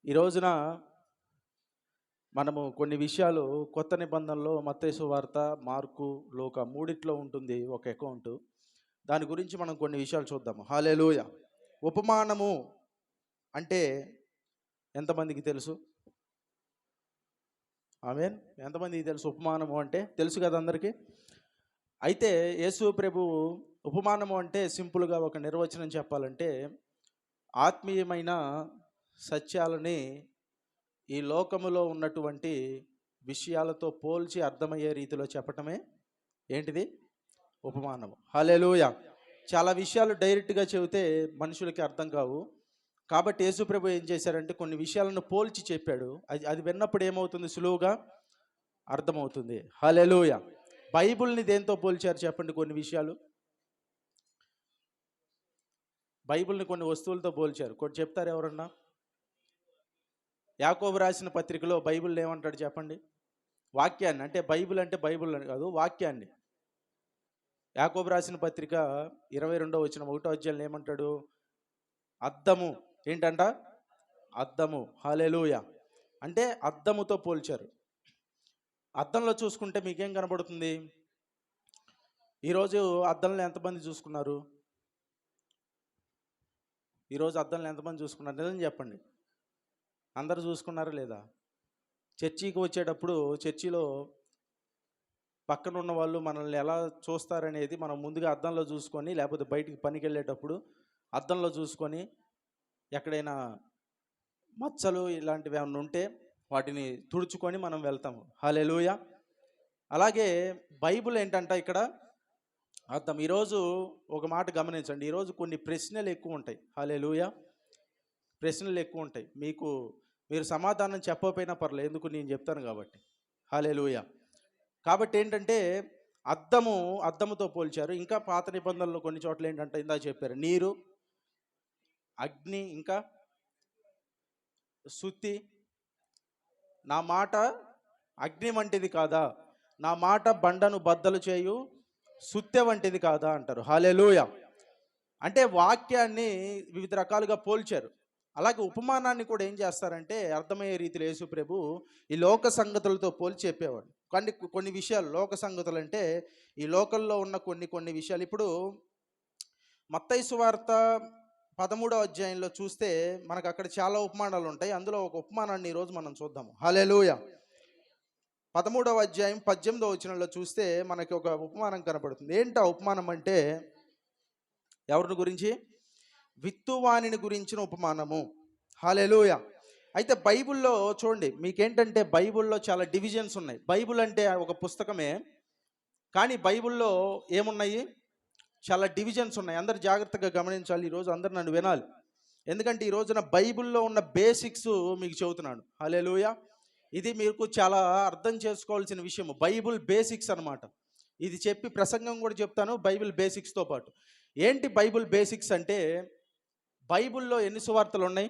ఈ రోజున మనము కొన్ని విషయాలు కొత్త నిబంధనలో మత్తయి సువార్త, మార్కు, లూకా మూడిట్లో ఉంటుంది ఒక అకౌంట్. దాని గురించి మనం కొన్ని విషయాలు చూద్దాము. హల్లెలూయా. ఉపమానము అంటే ఎంతమందికి తెలుసు? ఆమేన్. ఎంతమందికి తెలుసు ఉపమానము అంటే? తెలుసు కదా అందరికీ. అయితే యేసు ప్రభువు ఉపమానము అంటే సింపుల్గా ఒక నిర్వచనం చెప్పాలంటే ఆత్మీయమైన సత్యాలని ఈ లోకములో ఉన్నటువంటి విషయాలతో పోల్చి అర్థమయ్యే రీతిలో చెప్పటమే ఏంటిది? ఉపమానము. హల్లెలూయా. చాలా విషయాలు డైరెక్ట్గా చెబితే మనుషులకి అర్థం కావు. కాబట్టి యేసుప్రభు ఏం చేశారంటే కొన్ని విషయాలను పోల్చి చెప్పాడు. అది అది విన్నప్పుడు ఏమవుతుంది? సులువుగా అర్థమవుతుంది. హల్లెలూయా. బైబిల్ని దేంతో పోల్చారు చెప్పండి? కొన్ని విషయాలు బైబిల్ని కొన్ని వస్తువులతో పోల్చారు. కొన్ని చెప్తారు ఎవరన్నా? యాకోబు రాసిన పత్రికలో బైబిల్ ఏమంటాడు చెప్పండి? వాక్యాన్ని. అంటే బైబిల్ అంటే బైబిల్ అని కాదు, వాక్యాన్ని. యాకోబు రాసిన పత్రిక 22వ వచనం 1వ అధ్యాయంలో ఏమంటాడు? అద్దము. ఏంటంట? అద్దము. హల్లెలూయా. అంటే అద్దముతో పోల్చారు. అద్దంలో చూసుకుంటే మీకేం కనబడుతుంది? ఈరోజు అద్దంలో ఎంతమంది చూసుకున్నారు? ఈరోజు అద్దంలో ఎంతమంది చూసుకున్నారు? నిజం చెప్పండి. అందరూ చూసుకున్నారా లేదా? చర్చికి వచ్చేటప్పుడు చర్చిలో పక్కన ఉన్న వాళ్ళు మనల్ని ఎలా చూస్తారనేది మనం ముందుగా అద్దంలో చూసుకొని, లేకపోతే బయటికి పనికి వెళ్ళేటప్పుడు అద్దంలో చూసుకొని ఎక్కడైనా మచ్చలు ఇలాంటివి ఏమైనా ఉంటే వాటిని తుడుచుకొని మనం వెళ్తాము. హల్లెలూయా. అలాగే బైబిల్ ఏంటంట ఇక్కడ అర్థం. ఈరోజు ఒక మాట గమనించండి. ఈరోజు కొన్ని ప్రశ్నలు ఎక్కువ ఉంటాయి. హల్లెలూయా. ప్రశ్నలు ఎక్కువ ఉంటాయి. మీరు సమాధానం చెప్పకపోయినా పర్లేదు, ఎందుకు నేను చెప్తాను కాబట్టి. హల్లెలూయా. కాబట్టి ఏంటంటే అద్దముతో పోల్చారు. ఇంకా పాత నిబంధనలో కొన్ని చోట్ల ఏంటంటే ఇందాక చెప్పారు, నీరు, అగ్ని, ఇంకా సుత్తి. నా మాట అగ్ని వంటిది కాదా? నా మాట బండను బద్దలు చేయు సుత్తె వంటిది కాదా అంటారు. హల్లెలూయా. అంటే వాక్యాన్ని వివిధ రకాలుగా పోల్చారు. అలాగే ఉపమానాన్ని కూడా ఏం చేస్తారంటే అర్థమయ్యే రీతిలో యేసు ప్రభు ఈ లోక సంగతులతో పోల్చి చెప్పేవాడు. కానీ కొన్ని విషయాలు లోక సంగతులు అంటే ఈ లోకల్లో ఉన్న కొన్ని విషయాలు. ఇప్పుడు మత్తయి సువార్త 13వ అధ్యాయంలో చూస్తే మనకు అక్కడ చాలా ఉపమానాలు ఉంటాయి. అందులో ఒక ఉపమానాన్ని ఈరోజు మనం చూద్దాము. హల్లెలూయా. 13వ అధ్యాయం 18వ వచనంలో చూస్తే మనకి ఒక ఉపమానం కనపడుతుంది. ఏంటి ఆ ఉపమానం అంటే ఎవరిని గురించి? విత్తువానిని గురించిన ఉపమానము. హల్లెలూయా. అయితే బైబిల్లో చూడండి, మీకేంటంటే బైబిల్లో చాలా డివిజన్స్ ఉన్నాయి. బైబిల్ అంటే ఒక పుస్తకమే, కానీ బైబిల్లో ఏమున్నాయి? చాలా డివిజన్స్ ఉన్నాయి. అందరు జాగ్రత్తగా గమనించాలి. ఈరోజు అందరు నన్ను వినాలి. ఎందుకంటే ఈ రోజున బైబిల్లో ఉన్న బేసిక్స్ మీకు చెబుతున్నాను. హల్లెలూయా. ఇది మీకు చాలా అర్థం చేసుకోవాల్సిన విషయం. బైబిల్ బేసిక్స్ అన్నమాట. ఇది చెప్పి ప్రసంగం కూడా చెప్తాను బైబిల్ బేసిక్స్తో పాటు. ఏంటి బైబిల్ బేసిక్స్ అంటే, బైబిల్లో ఎన్ని సువార్తలు ఉన్నాయి?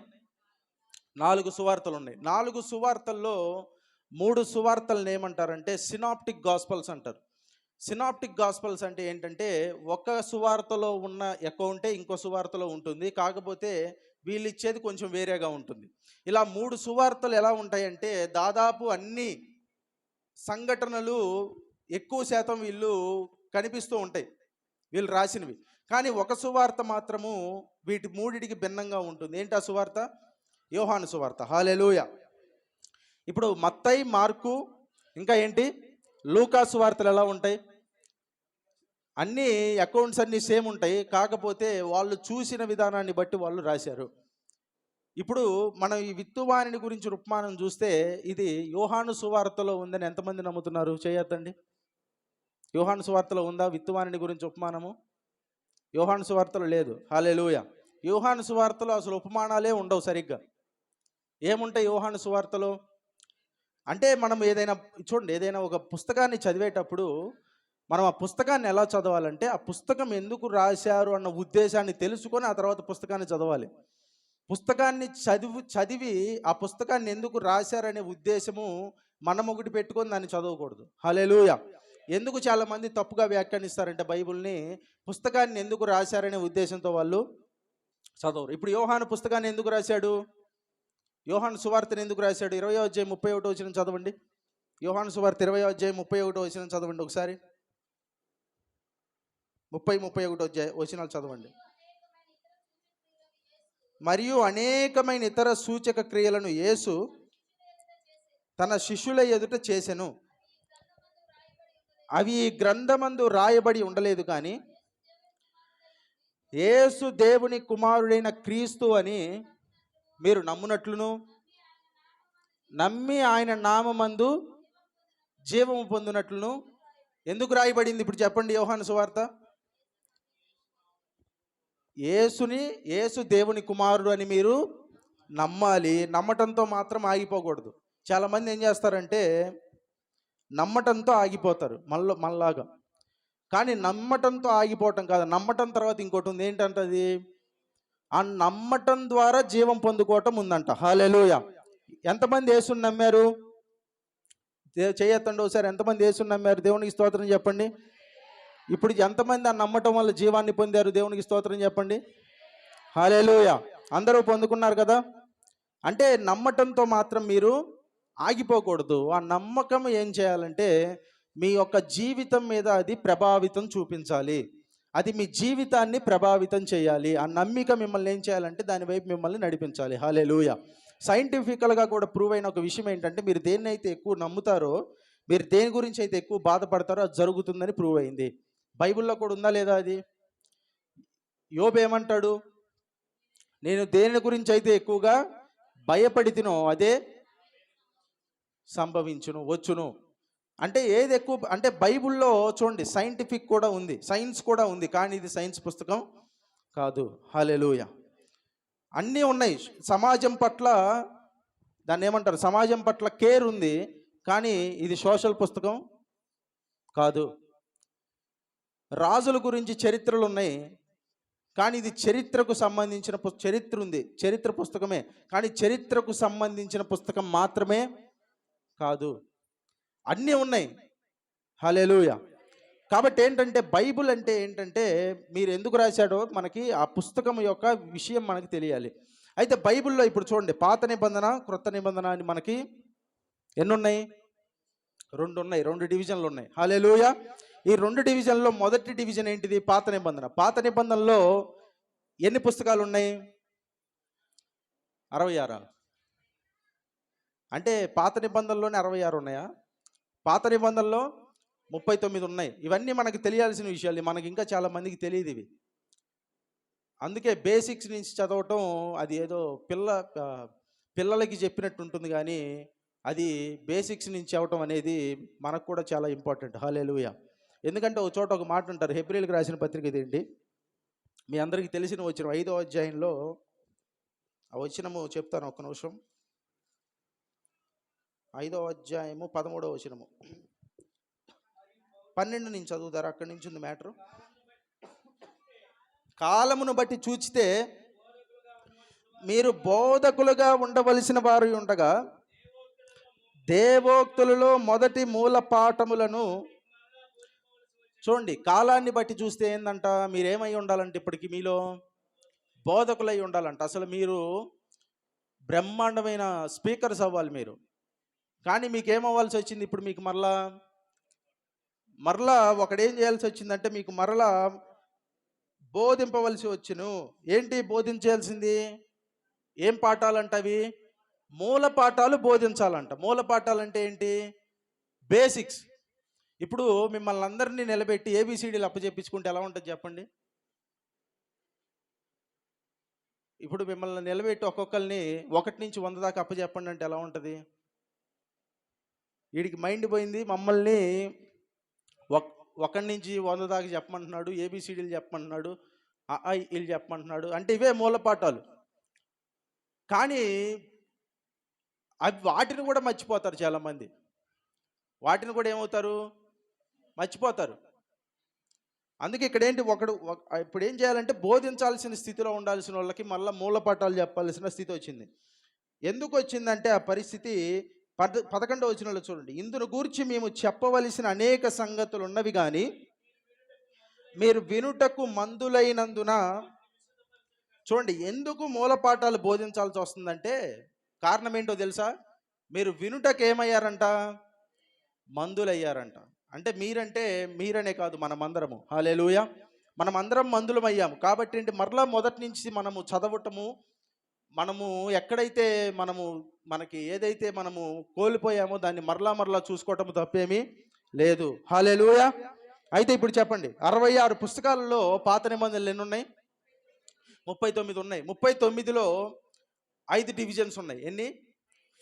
4 సువార్తలు ఉన్నాయి. 4 సువార్తల్లో 3 సువార్తలను ఏమంటారంటే సినాప్టిక్ గాస్పల్స్ అంటారు. సినాప్టిక్ గాస్పల్స్ అంటే ఏంటంటే ఒక సువార్తలో ఉన్న అకౌంటే ఇంకో సువార్తలో ఉంటుంది, కాకపోతే వీళ్ళు ఇచ్చేది కొంచెం వేరేగా ఉంటుంది. ఇలా 3 సువార్తలు ఎలా ఉంటాయంటే దాదాపు అన్ని సంఘటనలు ఎక్కువ శాతం వీళ్ళు కనిపిస్తూ ఉంటాయి వీళ్ళు రాసినవి. కానీ ఒక సువార్త మాత్రము వీటి మూడిటికి భిన్నంగా ఉంటుంది. ఏంటి ఆ సువార్త? యోహాను సువార్త. హల్లెలూయా. ఇప్పుడు మత్తయి, మార్కు, ఇంకా ఏంటి, లూకా సువార్తలు ఎలా ఉంటాయి? అన్ని అకౌంట్స్ అన్నీ సేమ్ ఉంటాయి, కాకపోతే వాళ్ళు చూసిన విధానాన్ని బట్టి వాళ్ళు రాశారు. ఇప్పుడు మనం ఈ విత్తువానిని గురించి ఉపమానం చూస్తే ఇది యోహాను సువార్తలో ఉందని ఎంతమంది నమ్ముతున్నారు? చేయొద్దండి. యోహాను సువార్తలో ఉందా విత్తువానిని గురించి ఉపమానము? యోహాను సువార్తలో లేదు. హల్లెలూయా. యోహాను సువార్తలో అసలు ఉపమానాలే ఉండవు సరిగ్గా. ఏముంటాయి యోహాను సువార్తలో అంటే, మనం ఏదైనా ఒక పుస్తకాన్ని చదివేటప్పుడు మనం ఆ పుస్తకాన్ని ఎలా చదవాలంటే ఆ పుస్తకం ఎందుకు రాశారు అన్న ఉద్దేశాన్ని తెలుసుకొని ఆ తర్వాత పుస్తకాన్ని చదవాలి. పుస్తకాన్ని చదివి ఆ పుస్తకాన్ని ఎందుకు రాశారనే ఉద్దేశము మనం ఒకటి పెట్టుకొని దాన్ని చదవకూడదు. హల్లెలూయా. ఎందుకు చాలామంది తప్పుగా వ్యాఖ్యానిస్తారంటే బైబిల్ని పుస్తకాన్ని ఎందుకు రాశారనే ఉద్దేశంతో వాళ్ళు చదవరు. ఇప్పుడు యోహాను పుస్తకాన్ని ఎందుకు రాశాడు? యోహాను సువార్తను ఎందుకు రాశాడు? 20వ అధ్యాయం 31వ వచనం చదవండి. యోహాను సువార్త 20వ అధ్యాయం 31వ వచనం చదవండి ఒకసారి. 31 వచనాలు చదవండి. మరియు అనేకమైన ఇతర సూచక క్రియలను యేసు తన శిష్యుల ఎదుట చేసెను. అవి ఈ గ్రంథమందు రాయబడి ఉండలేదు, కానీ యేసు దేవుని కుమారుడైన క్రీస్తు అని మీరు నమ్మునట్లును, నమ్మి ఆయన నామమందు జీవము పొందినట్లును. ఎందుకు రాయబడింది ఇప్పుడు చెప్పండి? యోహాను సువార్త యేసు దేవుని కుమారుడు అని మీరు నమ్మాలి. నమ్మటంతో మాత్రం ఆగిపోకూడదు. చాలామంది ఏం చేస్తారంటే నమ్మటంతో ఆగిపోతారు మనలాగా. కానీ నమ్మటంతో ఆగిపోవటం కాదు, నమ్మటం తర్వాత ఇంకోటి ఉంది. ఏంటంటది? ఆ నమ్మటం ద్వారా జీవం పొందుకోవటం ఉందంట. హల్లెలూయా. ఎంతమంది యేసుని నమ్మారు? చేయొద్దండి ఒకసారి. ఎంతమంది యేసుని నమ్మారు? దేవునికి స్తోత్రం చెప్పండి. ఇప్పుడు ఎంతమంది ఆ నమ్మటం వల్ల జీవాన్ని పొందారు? దేవునికి స్తోత్రం చెప్పండి. హల్లెలూయా. అందరూ పొందుకున్నారు కదా. అంటే నమ్మటంతో మాత్రం మీరు ఆగిపోకూడదు. ఆ నమ్మకం ఏం చేయాలంటే మీ యొక్క జీవితం మీద అది ప్రభావితం చూపించాలి. అది మీ జీవితాన్ని ప్రభావితం చేయాలి. ఆ నమ్మిక మిమ్మల్ని ఏం చేయాలంటే దాని వైపు మిమ్మల్ని నడిపించాలి. హల్లెలూయా. సైంటిఫికల్గా కూడా ప్రూవ్ అయిన ఒక విషయం ఏంటంటే మీరు దేన్ని అయితే ఎక్కువ నమ్ముతారో, మీరు దేని గురించి అయితే ఎక్కువ బాధపడతారో అది జరుగుతుందని ప్రూవ్ అయింది. బైబిల్లో కూడా ఉందా లేదా అది? యోబు ఏమంటాడు? నేను దేని గురించి అయితే ఎక్కువగా భయపడితినో అదే సంభవించును, వచ్చును. అంటే ఏది ఎక్కువ అంటే బైబిల్లో చూడండి సైంటిఫిక్ కూడా ఉంది, సైన్స్ కూడా ఉంది, కానీ ఇది సైన్స్ పుస్తకం కాదు. హల్లెలూయా. అన్నీ ఉన్నాయి. సమాజం పట్ల దాన్ని ఏమంటారు? సమాజం పట్ల కేర్ ఉంది, కానీ ఇది సోషల్ పుస్తకం కాదు. రాజుల గురించి చరిత్రలు ఉన్నాయి, కానీ ఇది చరిత్రకు సంబంధించిన చరిత్ర ఉంది, చరిత్ర పుస్తకమే, కానీ చరిత్రకు సంబంధించిన పుస్తకం మాత్రమే కాదు. అన్నీ ఉన్నాయి. హల్లెలూయా. కాబట్టి ఏంటంటే బైబిల్ అంటే ఏంటంటే మీరు ఎందుకు రాశాడో మనకి ఆ పుస్తకం యొక్క విషయం మనకి తెలియాలి. అయితే బైబిల్లో ఇప్పుడు చూడండి, పాత నిబంధన క్రొత్త నిబంధన అని మనకి ఎన్నున్నాయి? 2 ఉన్నాయి. 2 డివిజన్లు ఉన్నాయి. హల్లెలూయా. ఈ 2 డివిజన్లో మొదటి డివిజన్ ఏంటిది? పాత నిబంధన. పాత నిబంధనలో ఎన్ని పుస్తకాలు ఉన్నాయి? 66. అంటే పాత నిబంధనలోనే 66 ఉన్నాయా? పాత నిబంధనలో 39 ఉన్నాయి. ఇవన్నీ మనకు తెలియాల్సిన విషయాలు, మనకి ఇంకా చాలా మందికి తెలియదు ఇవి. అందుకే బేసిక్స్ నుంచి చదవటం అది ఏదో పిల్లలకి చెప్పినట్టు ఉంటుంది, కానీ అది బేసిక్స్ నుంచి చదవటం అనేది మనకు కూడా చాలా ఇంపార్టెంట్. హల్లెలూయా. ఎందుకంటే ఒక చోట ఒక మాట అంటారు, హెబ్రీయులకు రాసిన పత్రిక ఇదేంటి, మీ అందరికీ తెలిసిన వచనం 5వ అధ్యాయంలో ఆ వచనము చెప్తాను, ఒక్క నిమిషం. 5వ అధ్యాయము 13వ వచనము 12 నుంచి చదువుతారు. అక్కడి నుంచి ఉంది మ్యాటరు. కాలమును బట్టి చూచితే మీరు బోధకులుగా ఉండవలసిన వారు ఉండగా దేవోక్తులలో మొదటి మూల పాఠములను చూడండి. కాలాన్ని బట్టి చూస్తే ఏందంట? మీరేమై ఉండాలంటే ఇప్పటికి మీలో బోధకులై ఉండాలంట. అసలు మీరు బ్రహ్మాండమైన స్పీకర్స్ అవ్వాలి మీరు. కానీ మీకు ఏమవ్వాల్సి వచ్చింది? ఇప్పుడు మీకు మరలా ఒకడేం చేయాల్సి వచ్చిందంటే మీకు మరలా బోధింపవలసి వచ్చును. ఏంటి బోధించాల్సింది? ఏం పాఠాలంట అవి? మూల పాఠాలు బోధించాలంట. మూల పాఠాలు అంటే ఏంటి? బేసిక్స్. ఇప్పుడు మిమ్మల్ని అందరినీ నిలబెట్టి ఏబిసిడీలు అప్పచెప్పించుకుంటే ఎలా ఉంటుంది చెప్పండి? ఇప్పుడు మిమ్మల్ని నిలబెట్టి ఒక్కొక్కరిని 1 నుంచి 100 దాకా అప్పచెప్పండి అంటే ఎలా ఉంటుంది? వీడికి మైండ్ పోయింది, మమ్మల్ని 1 నుంచి 100 దాకా చెప్పమంటున్నాడు, ఏబిసిడీలు చెప్పమంటున్నాడు, వీళ్ళు చెప్పమంటున్నాడు. అంటే ఇవే మూలపాఠాలు. కానీ అవి వాటిని కూడా మర్చిపోతారు చాలామంది. వాటిని కూడా ఏమవుతారు? మర్చిపోతారు. అందుకే ఇక్కడ ఏంటి, ఇప్పుడు ఏం చేయాలంటే బోధించాల్సిన స్థితిలో ఉండాల్సిన వాళ్ళకి మళ్ళీ మూలపాఠాలు చెప్పాల్సిన స్థితి వచ్చింది. ఎందుకు వచ్చిందంటే ఆ పరిస్థితి 11వ వచనంలో చూడండి. ఇందును గూర్చి మేము చెప్పవలసిన అనేక సంగతులు ఉన్నవి, కానీ మీరు వినుటకు మందులైనందున. చూడండి, ఎందుకు మూలపాఠాలు బోధించాల్సి వస్తుందంటే కారణం ఏంటో తెలుసా? మీరు వినుటకు ఏమయ్యారంట? మందులయ్యారంట. అంటే మీరనే కాదు, మనమందరము. హల్లెలూయా. మనమందరం మందులమయ్యాము. కాబట్టి ఏంటి, మరలా మొదటి నుంచి మనము చదవటము, మనము ఎక్కడైతే మనకి ఏదైతే మనము కోల్పోయామో దాన్ని మరలా చూసుకోవటం తప్పేమీ లేదు. హల్లెలూయా. అయితే ఇప్పుడు చెప్పండి, 66 పుస్తకాలలో పాత నిబంధనలు ఎన్ని ఉన్నాయి? 39 ఉన్నాయి. 39లో 5 డివిజన్స్ ఉన్నాయి. ఎన్ని?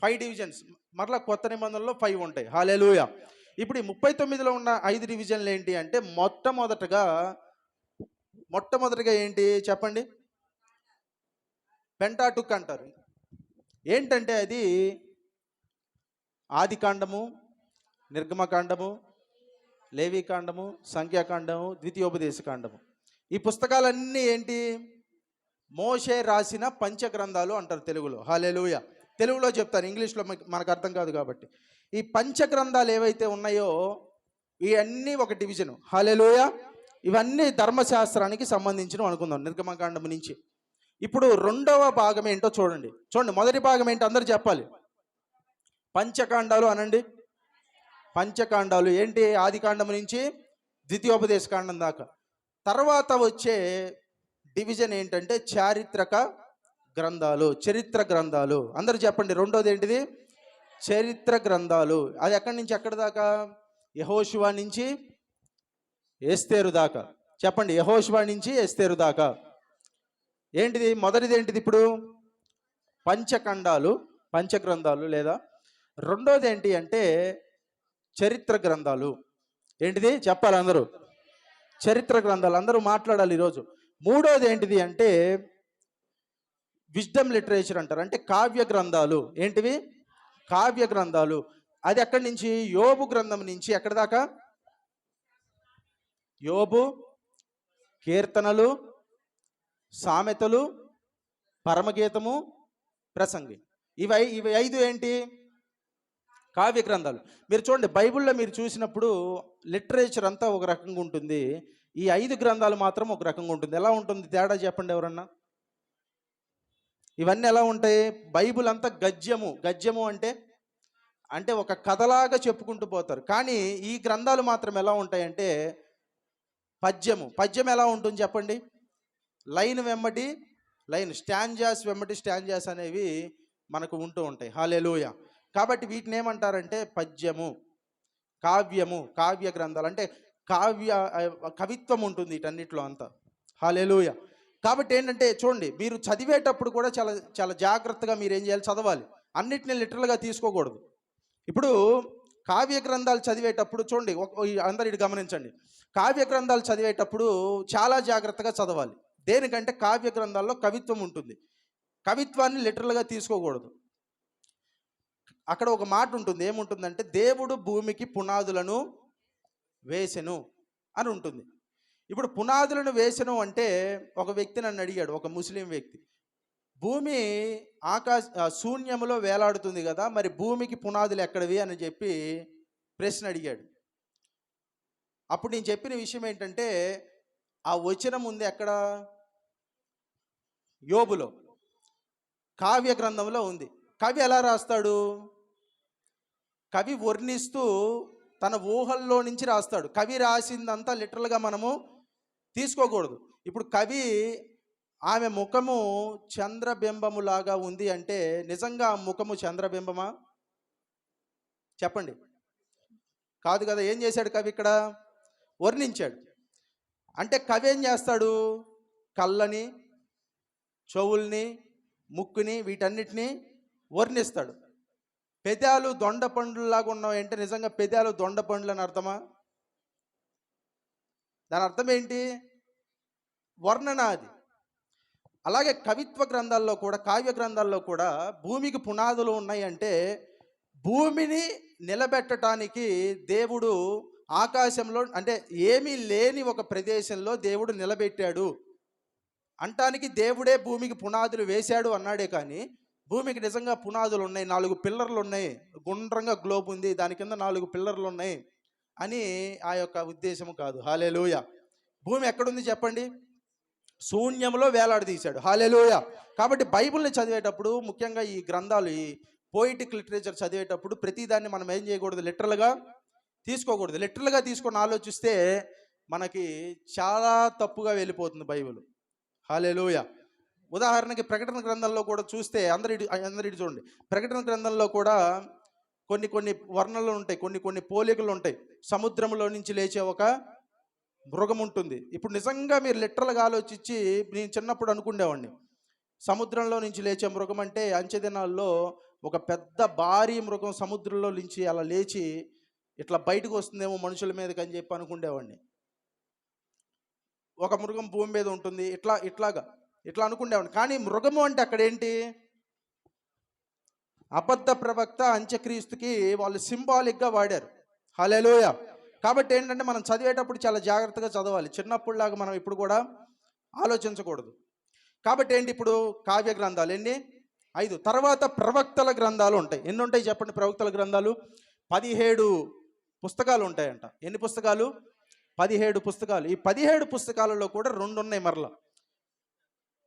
5 డివిజన్స్. మరలా కొత్త నిబంధనలో 5 ఉంటాయి. హల్లెలూయా. ఇప్పుడు ఈ 39లో ఉన్న 5 డివిజన్లు ఏంటి అంటే, మొట్టమొదటిగా ఏంటి చెప్పండి? పెంటాటుక్ అంటారు. ఏంటంటే అది ఆదికాండము, నిర్గమకాండము, లేవీకాండము, సంఖ్యాకాండము, ద్వితీయోపదేశకాండము. ఈ పుస్తకాలన్నీ ఏంటి? మోషే రాసిన పంచగ్రంథాలు అంటారు తెలుగులో. హల్లెలూయా. తెలుగులో చెప్తాను, ఇంగ్లీష్లో మనకు అర్థం కాదు కాబట్టి. ఈ పంచగ్రంథాలు ఏవైతే ఉన్నాయో ఇవన్నీ ఒక డివిజను. హల్లెలూయా. ఇవన్నీ ధర్మశాస్త్రానికి సంబంధించినవి అనుకుందాం, నిర్గమకాండం నుంచి. ఇప్పుడు రెండవ భాగం ఏంటో చూడండి. మొదటి భాగం ఏంటో అందరూ చెప్పాలి. పంచకాండాలు అనండి. పంచకాండాలు ఏంటి? ఆదికాండం నుంచి ద్వితీయోపదేశకాండం దాకా. తర్వాత వచ్చే డివిజన్ ఏంటంటే చారిత్రక గ్రంథాలు, చరిత్ర గ్రంథాలు. అందరూ చెప్పండి, రెండోది ఏంటిది? చరిత్ర గ్రంథాలు. అది ఎక్కడి నుంచి ఎక్కడి దాకా? యెహోషువ నుంచి ఎస్తేరు దాకా. చెప్పండి, యెహోషువ నుంచి ఎస్తేరు దాకా. ఏంటిది? మొదటిది ఏంటిది? ఇప్పుడు పంచఖండాలు, పంచగ్రంథాలు. లేదా రెండోది ఏంటి అంటే చరిత్ర గ్రంథాలు. ఏంటిది చెప్పాలి అందరూ? చరిత్ర గ్రంథాలు. అందరూ మాట్లాడాలి ఈరోజు. మూడోది ఏంటిది అంటే విజ్డమ్ లిటరేచర్ అంటారు, అంటే కావ్య గ్రంథాలు. ఏంటివి? కావ్య గ్రంథాలు. అది ఎక్కడి నుంచి? యోబు గ్రంథం నుంచి ఎక్కడి దాకా? యోబు, కీర్తనలు, సామెతలు, పరమగీతము, ప్రసంగి. ఇవి 5 ఏంటి? కావ్య గ్రంథాలు. మీరు చూడండి, బైబిల్లో మీరు చూసినప్పుడు లిటరేచర్ అంతా ఒక రకంగా ఉంటుంది, ఈ 5 గ్రంథాలు మాత్రం ఒక రకంగా ఉంటుంది. ఎలా ఉంటుంది తేడా చెప్పండి ఎవరన్నా? ఇవన్నీ ఎలా ఉంటాయి? బైబిల్ అంతా గద్యము అంటే ఒక కథలాగా చెప్పుకుంటూ పోతారు. కానీ ఈ గ్రంథాలు మాత్రం ఎలా ఉంటాయంటే పద్యం ఎలా ఉంటుంది చెప్పండి? లైన్ వెంబడి లైన్, స్టాంజాస్ వెంబడి స్టాంజాస్ అనేవి మనకు ఉంటూ ఉంటాయి. హల్లెలూయా. కాబట్టి వీటిని ఏమంటారంటే పద్యము, కావ్య గ్రంథాలు. అంటే కవిత్వం ఉంటుంది వీటన్నిటిలో అంతా. హల్లెలూయా. కాబట్టి ఏంటంటే చూడండి, మీరు చదివేటప్పుడు కూడా చాలా చాలా జాగ్రత్తగా మీరు ఏం చేయాలి? చదవాలి. అన్నిటిని లిటరల్గా తీసుకోకూడదు. ఇప్పుడు కావ్య గ్రంథాలు చదివేటప్పుడు చూడండి, అందరు ఇటు గమనించండి. కావ్య గ్రంథాలు చదివేటప్పుడు చాలా జాగ్రత్తగా చదవాలి. దేనికంటే కావ్య గ్రంథాల్లో కవిత్వం ఉంటుంది. కవిత్వాన్ని లిటరల్గా తీసుకోకూడదు. అక్కడ ఒక మాట ఉంటుంది, ఏముంటుందంటే దేవుడు భూమికి పునాదులను వేసెను అని ఉంటుంది. ఇప్పుడు పునాదులను వేసెను అంటే ఒక వ్యక్తి నన్ను అడిగాడు, ఒక ముస్లిం వ్యక్తి, భూమి శూన్యములో వేలాడుతుంది కదా, మరి భూమికి పునాదులు ఎక్కడివి అని చెప్పి ప్రశ్న అడిగాడు. అప్పుడు నేను చెప్పిన విషయం ఏంటంటే ఆ వచనం ఉంది ఎక్కడ? యోబులో, కావ్య గ్రంథంలో ఉంది. కవి ఎలా రాస్తాడు? కవి వర్ణిస్తూ తన ఊహల్లో నుంచి రాస్తాడు. కవి రాసిందంతా లిటరల్గా మనము తీసుకోకూడదు. ఇప్పుడు కవి ఆమె ముఖము చంద్రబింబములాగా ఉంది అంటే నిజంగా ఆ ముఖము చంద్రబింబమా? చెప్పండి. కాదు కదా. ఏం చేశాడు కవి? ఇక్కడ వర్ణించాడు. అంటే కవి ఏం చేస్తాడు? కళ్ళని, చెవుల్ని, ముక్కుని, వీటన్నిటినీ వర్ణిస్తాడు. పెదాలు దొండ పండ్లులాగా ఉన్నావు అంటే నిజంగా పెదాలు దొండ పండ్లు అని అర్థమా? దాని అర్థం ఏంటి? వర్ణన అది. అలాగే కవిత్వ గ్రంథాల్లో కూడా, కావ్య గ్రంథాల్లో కూడా భూమికి పునాదులు ఉన్నాయి అంటే భూమిని నిలబెట్టడానికి దేవుడు ఆకాశంలో, అంటే ఏమీ లేని ఒక ప్రదేశంలో దేవుడు నిలబెట్టాడు అంటానికి దేవుడే భూమికి పునాదులు వేశాడు అన్నాడే కానీ భూమికి నిజంగా పునాదులు ఉన్నాయి, 4 పిల్లర్లు ఉన్నాయి, గుండ్రంగా గ్లోబ్ ఉంది, దాని కింద 4 పిల్లర్లు ఉన్నాయి అని ఆ యొక్క ఉద్దేశము కాదు. హల్లెలూయా. భూమి ఎక్కడుంది చెప్పండి? శూన్యంలో వేలాడదీశాడు. హల్లెలూయా. కాబట్టి బైబిల్ని చదివేటప్పుడు ముఖ్యంగా ఈ గ్రంథాలు, ఈ పోయిటిక్ లిటరేచర్ చదివేటప్పుడు ప్రతిదాన్ని మనం ఏం చేయకూడదు, లిటరల్గా తీసుకోకూడదు. లిటరల్గా తీసుకొని ఆలోచిస్తే మనకి చాలా తప్పుగా వెళ్ళిపోతుంది బైబిల్. హల్లెలూయా. ఉదాహరణకి ప్రకటన గ్రంథంలో కూడా చూస్తే అందరిటి చూడండి. ప్రకటన గ్రంథంలో కూడా కొన్ని కొన్ని వర్ణనలు ఉంటాయి, కొన్ని కొన్ని పోలికలు ఉంటాయి. సముద్రంలో నుంచి లేచే ఒక మృగం ఉంటుంది. ఇప్పుడు నిజంగా మీరు లిటరల్గా ఆలోచించి, నేను చిన్నప్పుడు అనుకునేవాడిని సముద్రంలో నుంచి లేచే మృగం అంటే అంచె దినాల్లో ఒక పెద్ద భారీ మృగం సముద్రంలో నుంచి అలా లేచి ఇట్లా బయటకు వస్తుందేమో మనుషుల మీదకి అని చెప్పి అనుకునేవాడిని. ఒక మృగం భూమి మీద ఉంటుంది, ఇట్లా అనుకునేవాడిని. కానీ మృగము అంటే అక్కడ ఏంటి? అబద్ధ ప్రవక్త, అంత్యక్రీస్తుకి వాళ్ళు సింబాలిక్గా వాడారు. హల్లెలూయా. కాబట్టి ఏంటంటే మనం చదివేటప్పుడు చాలా జాగ్రత్తగా చదవాలి. చిన్నప్పుడులాగా మనం ఇప్పుడు కూడా ఆలోచించకూడదు. కాబట్టి ఏంటి, ఇప్పుడు కావ్య గ్రంథాలు ఎన్ని? 5. తర్వాత ప్రవక్తల గ్రంథాలు ఉంటాయి. ఎన్ని ఉంటాయి చెప్పండి? ప్రవక్తల గ్రంథాలు 17 పుస్తకాలు ఉంటాయంట. ఎన్ని పుస్తకాలు? 17 పుస్తకాలు. ఈ 17 పుస్తకాలలో కూడా 2 ఉన్నాయి మరలా.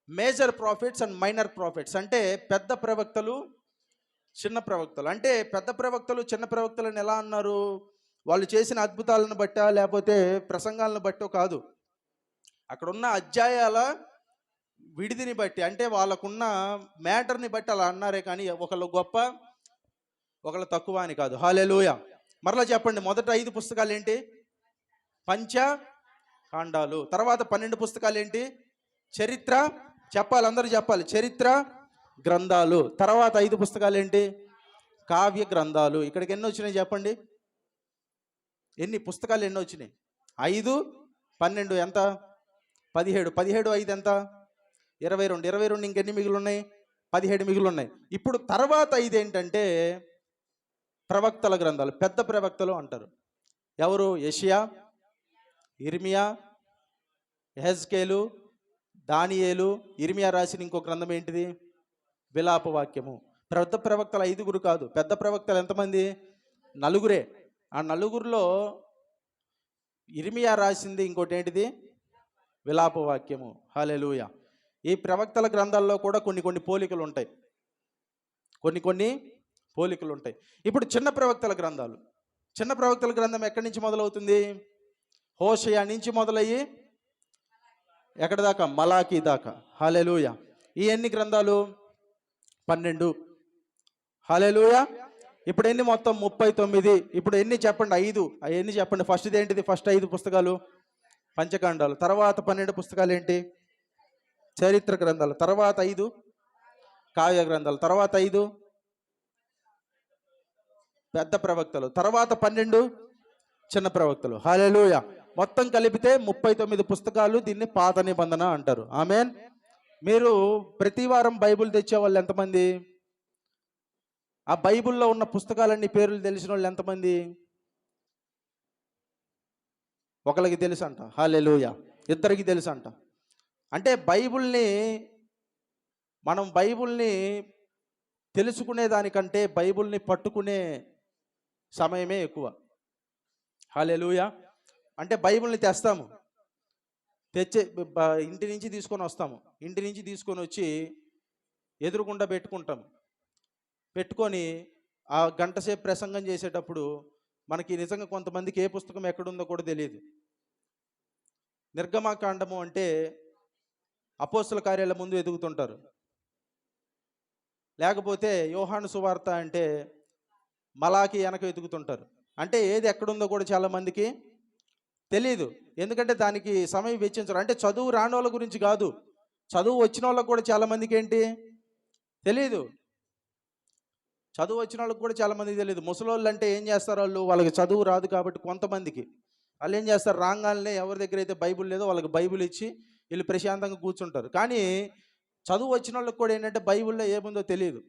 Major prophets and minor prophets. అంటే పెద్ద ప్రవక్తలు, చిన్న ప్రవక్తలు. అంటే పెద్ద ప్రవక్తలు, చిన్న ప్రవక్తలను ఎలా అన్నారు? వాళ్ళు చేసిన అద్భుతాలను బట్టా లేకపోతే ప్రసంగాలను బట్టో కాదు, అక్కడున్న అధ్యాయాల విడిదిని బట్టి, అంటే వాళ్ళకున్న మ్యాటర్ని బట్టి అలా అన్నారే కానీ ఒకళ్ళు గొప్ప ఒకళ్ళు తక్కువ అని కాదు. హల్లెలూయా. మరలా చెప్పండి, మొదట 5 పుస్తకాలు ఏంటి? పంచ కాండాలు. తర్వాత 12 పుస్తకాలు ఏంటి? చరిత్ర. చెప్పాలి, అందరూ చెప్పాలి. చరిత్ర గ్రంథాలు. తర్వాత 5 పుస్తకాలు ఏంటి? కావ్య గ్రంథాలు. ఇక్కడికి ఎన్ని వచ్చినాయి చెప్పండి? ఎన్ని పుస్తకాలు ఎన్ని వచ్చినాయి? 5, 12 ఎంత? 17. 17, 5 ఎంత? 22. 22 ఇంకెన్ని మిగిలి ఉన్నాయి? 17 మిగిలి ఉన్నాయి. ఇప్పుడు తర్వాత 5 ఏంటంటే ప్రవక్తల గ్రంథాలు. పెద్ద ప్రవక్తలు అంటారు. ఎవరు? యెషయా, ఇర్మియా, యెహెజ్కేలు, దానియేలు. ఇర్మియా రాసిన ఇంకో గ్రంథం ఏంటిది? విలాప వాక్యము. పెద్ద ప్రవక్తలు 5 కాదు. పెద్ద ప్రవక్తలు ఎంతమంది? 4. ఆ 4లో ఇర్మియా రాసింది ఇంకోటి ఏంటిది? విలాప వాక్యము. హల్లెలూయా. ఈ ప్రవక్తల గ్రంథాల్లో కూడా కొన్ని కొన్ని పోలికలు ఉంటాయి. ఇప్పుడు చిన్న ప్రవక్తల గ్రంథాలు. చిన్న ప్రవక్తల గ్రంథం ఎక్కడి నుంచి మొదలవుతుంది? హోషేయ నుంచి మొదలయ్యి ఎక్కడి దాకా? మలాకీ దాకా. హల్లెలూయా. ఈ ఎన్ని గ్రంథాలు? 12. హల్లెలూయా. ఇప్పుడు ఎన్ని మొత్తం? 39. ఇప్పుడు ఎన్ని చెప్పండి? 5. ఎన్ని చెప్పండి? ఫస్ట్ది ఏంటిది? ఫస్ట్ 5 పుస్తకాలు పంచకాండాలు. తర్వాత 12 పుస్తకాలు ఏంటి? చరిత్ర గ్రంథాలు. తర్వాత 5 కావ్య గ్రంథాలు. తర్వాత 5 పెద్ద ప్రవక్తలు. తర్వాత 12 చిన్న ప్రవక్తలు. హల్లెలూయా. మొత్తం కలిపితే 39 పుస్తకాలు. దీన్ని పాత నిబంధన అంటారు. ఆమేన్. మీరు ప్రతి వారం బైబిల్ తెచ్చే వాళ్ళు ఎంతమంది? ఆ బైబిల్లో ఉన్న పుస్తకాలన్నీ పేర్లు తెలిసిన వాళ్ళు ఎంతమంది? ఒకరికి తెలుసు అంట. హల్లెలూయా. ఇద్దరికి తెలుసు అంట. అంటే మనం బైబిల్ని తెలుసుకునే దానికంటే బైబిల్ని పట్టుకునే సమయమే ఎక్కువ. హల్లెలూయా. అంటే బైబిల్ని తెస్తాము, ఇంటి నుంచి తీసుకొని వస్తాము. ఇంటి నుంచి తీసుకొని వచ్చి ఎదురుగుండా పెట్టుకొని ఆ గంట సేపు ప్రసంగం చేసేటప్పుడు మనకి నిజంగా కొంతమందికి ఏ పుస్తకం ఎక్కడుందో కూడా తెలియదు. నిర్గమాకాండము అంటే అపోస్తల కార్యాల ముందు ఎదుగుతుంటారు. లేకపోతే యోహాను సువార్త అంటే మలాకి వెనక ఎదుగుతుంటారు. అంటే ఏది ఎక్కడుందో కూడా చాలామందికి తెలియదు. ఎందుకంటే దానికి సమయం వెచ్చించరు. అంటే చదువు రాని వాళ్ళ గురించి కాదు, చదువు వచ్చిన వాళ్ళకు కూడా చాలామందికి ఏంటి తెలియదు. చదువు వచ్చిన వాళ్ళకి కూడా చాలామందికి తెలియదు. ముసలోళ్ళు అంటే ఏం చేస్తారు? వాళ్ళకి చదువు రాదు కాబట్టి కొంతమందికి వాళ్ళు ఏం చేస్తారు? రాగానే ఎవరి దగ్గర అయితే బైబిల్ లేదో వాళ్ళకి బైబిల్ ఇచ్చి వీళ్ళు ప్రశాంతంగా కూర్చుంటారు. కానీ చదువు వచ్చిన వాళ్ళకి కూడా ఏంటంటే బైబిల్లో ఏముందో తెలియదు.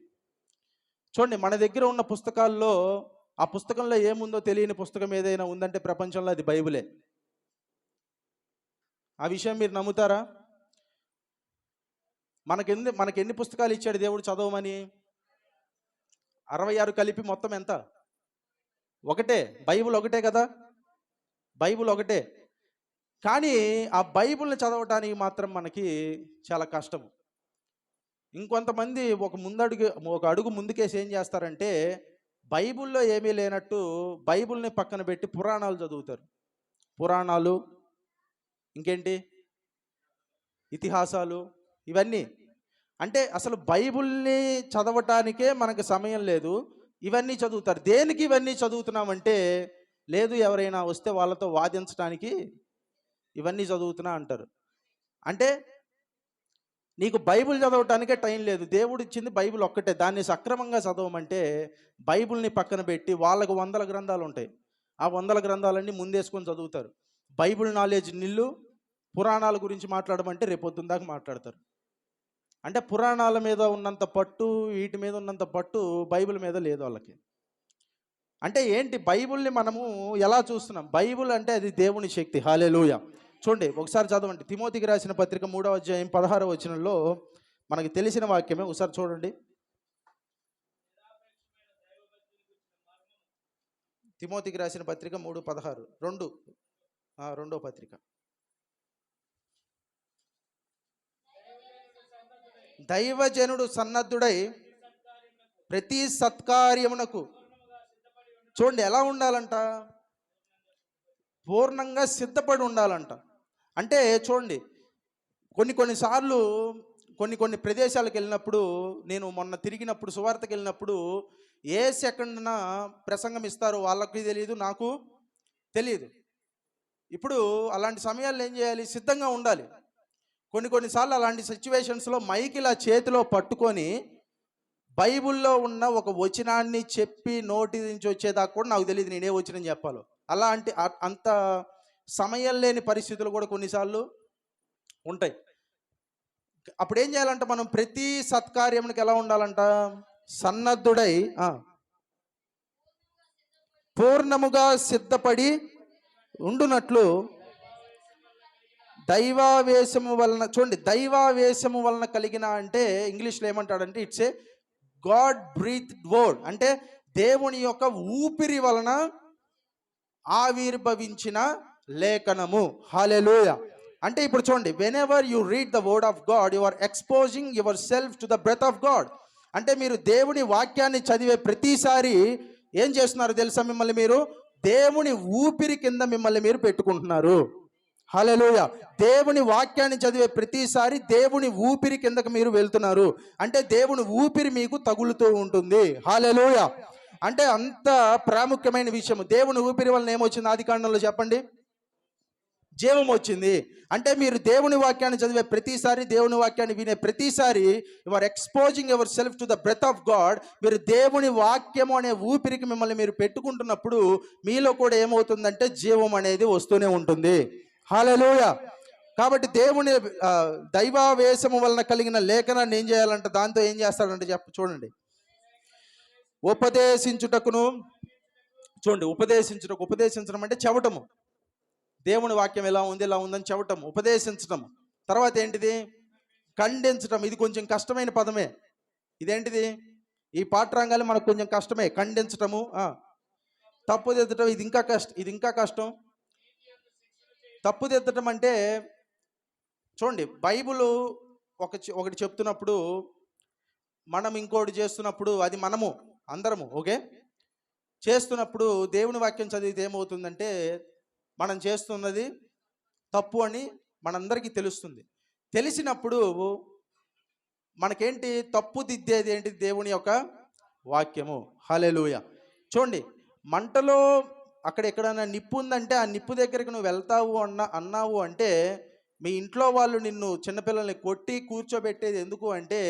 చూడండి, మన దగ్గర ఉన్న పుస్తకాల్లో ఆ పుస్తకంలో ఏముందో తెలియని పుస్తకం ఏదైనా ఉందంటే ప్రపంచంలో అది బైబిలే. ఆ విషయం మీరు నమ్ముతారా? మనకెన్ని పుస్తకాలు ఇచ్చాడు దేవుడు చదవమని? 66 కలిపి మొత్తం ఎంత? ఒకటే. బైబిల్ ఒకటే కదా. బైబిల్ ఒకటే. కానీ ఆ బైబిల్ని చదవటానికి మాత్రం మనకి చాలా కష్టము. ఇంకొంతమంది ఒక అడుగు ముందుకేసి ఏం చేస్తారంటే, బైబిల్‌లో ఏమీ లేనట్టు బైబిల్‌ని పక్కన పెట్టి పురాణాలు చదువుతారు. పురాణాలు, ఇంకేంటి ఇతిహాసాలు, ఇవన్నీ. అంటే అసలు బైబిల్‌ని చదవటానికే మనకు సమయం లేదు. ఇవన్నీ చదువుతారు. దేనికి ఇవన్నీ చదువుతున్నామంటే, లేదు ఎవరైనా వస్తే వాళ్ళతో వాదించడానికి ఇవన్నీ చదువుతున్నా అంటారు. అంటే నీకు బైబిల్ చదవటానికే టైం లేదు. దేవుడు ఇచ్చింది బైబిల్ ఒక్కటే. దాన్ని సక్రమంగా చదవమంటే బైబిల్‌ని పక్కన పెట్టి వాళ్ళకు వందల గ్రంథాలు ఉంటాయి. ఆ వందల గ్రంథాలన్నీ ముందేసుకొని చదువుతారు. బైబిల్ నాలెడ్జ్ నిల్లు, పురాణాల గురించి మాట్లాడమంటే రేపొద్దున దాకా మాట్లాడతారు. అంటే పురాణాల మీద ఉన్నంత పట్టు, వీటి మీద ఉన్నంత పట్టు బైబిల్ మీద లేదు వాళ్ళకి. అంటే ఏంటి, బైబిల్‌ని మనము ఎలా చూస్తున్నాం? బైబిల్ అంటే అది దేవుని శక్తి. హల్లెలూయా. చూడండి ఒకసారి చదవండి. తిమోతికి రాసిన పత్రిక 3వ అధ్యాయం 16వ వచనంలో మనకి తెలిసిన వాక్యమే. ఒకసారి చూడండి. తిమోతికి రాసిన పత్రిక 3:16 రెండో పత్రిక. దైవజనుడు సన్నద్ధుడై ప్రతి సత్కార్యమునకు, చూడండి ఎలా ఉండాలంట, పూర్ణంగా సిద్ధపడి ఉండాలంట. అంటే చూడండి, కొన్నిసార్లు కొన్ని ప్రదేశాలకు వెళ్ళినప్పుడు, నేను మొన్న తిరిగినప్పుడు సువార్తకి వెళ్ళినప్పుడు ఏ సెకండ్న ప్రసంగం ఇస్తారో వాళ్ళకి తెలియదు, నాకు తెలియదు. ఇప్పుడు అలాంటి సమయాల్లో ఏం చేయాలి? సిద్ధంగా ఉండాలి. కొన్నిసార్లు అలాంటి సిచ్యువేషన్స్లో మైక్ ఇలా చేతిలో పట్టుకొని బైబిల్లో ఉన్న ఒక వచనాన్ని చెప్పి నోటి నుంచి వచ్చేదాకా కూడా నాకు తెలియదు నేనే వచనం చెప్పాలో. అలాంటి అంత సమయం లేని పరిస్థితులు కూడా కొన్నిసార్లు ఉంటాయి. అప్పుడు ఏం చేయాలంట? మనం ప్రతి సత్కార్యమునికి ఎలా ఉండాలంట? సన్నద్ధుడై పూర్ణముగా సిద్ధపడి ఉండునట్లు దైవావేశము వలన, చూడండి దైవావేశము వలన కలిగిన అంటే ఇంగ్లీష్లో ఏమంటాడంటే it's a God breathe word. అంటే దేవుని యొక్క ఊపిరి వలన ఆవిర్భవించిన లేఖనము. హల్లెలూయా. అంటే ఇప్పుడు చూడండి, whenever you read the word of God you are exposing yourself to the breath of God. అంటే మీరు దేవుని వాక్యాన్ని చదివే ప్రతిసారి ఏం చేస్తున్నారు తెలుసా? మిమ్మల్ని మీరు దేవుని ఊపిరి కింద మిమ్మల్ని మీరు పెట్టుకుంటున్నారు. హల్లెలూయా. దేవుని వాక్యాన్ని చదివే ప్రతిసారి దేవుని ఊపిరి కిందకు మీరు వెళ్తున్నారు. అంటే దేవుని ఊపిరి మీకు తగులుతూ ఉంటుంది. హల్లెలూయా. అంటే అంత ప్రాముఖ్యమైన విషయం. దేవుని ఊపిరి వలన ఏమొచ్చింది? ఆదికాండంలో చెప్పండి, జీవం వచ్చింది. అంటే మీరు దేవుని వాక్యాన్ని చదివే ప్రతిసారి, దేవుని వాక్యాన్ని వినే ప్రతిసారి you are exposing yourself to the breath of God. మీరు దేవుని వాక్యము అనే ఊపిరికి మిమ్మల్ని మీరు పెట్టుకుంటున్నప్పుడు మీలో కూడా ఏమవుతుందంటే జీవం అనేది వస్తూనే ఉంటుంది. హల్లెలూయా. కాబట్టి దేవుని దైవావేశము వలన కలిగిన లేఖనాన్ని ఏం చేయాలంటే, దాంతో ఏం చేస్తాడంటే చూడండి, ఉపదేశించుటకును, చూడండి ఉపదేశించడం అంటే చెవటము. దేవుని వాక్యం ఎలా ఉంది, ఇలా ఉందని చెవటం, ఉపదేశించటం. తర్వాత ఏంటిది? ఖండించటం. ఇది కొంచెం కష్టమైన పదమే. ఇదేంటిది? ఈ పాఠ్యాంగాలు మనకు కొంచెం కష్టమే. ఖండించటము, తప్పుదిద్దటం, ఇది ఇంకా కష్టం. తప్పుదిద్దటం అంటే చూడండి, బైబిల్ ఒకటి చెప్తున్నప్పుడు మనం ఇంకోటి చేస్తున్నప్పుడు, అది మనము అందరము ఓకే చేస్తున్నప్పుడు దేవుని వాక్యం చదివితే ఏమవుతుందంటే మనం చేస్తున్నది తప్పు అని మనందరికీ తెలుస్తుంది. తెలిసినప్పుడు మనకేంటి? తప్పు దిద్దేది ఏంటి? దేవుని యొక్క వాక్యము. హల్లెలూయా. చూడండి, మంటలో అక్కడ ఎక్కడైనా నిప్పు ఉందంటే ఆ నిప్పు దగ్గరికి నువ్వు వెళ్తావు అన్నావు అంటే, మీ ఇంట్లో వాళ్ళు నిన్ను చిన్నపిల్లల్ని కొట్టి కూర్చోబెట్టేది ఎందుకు అంటే,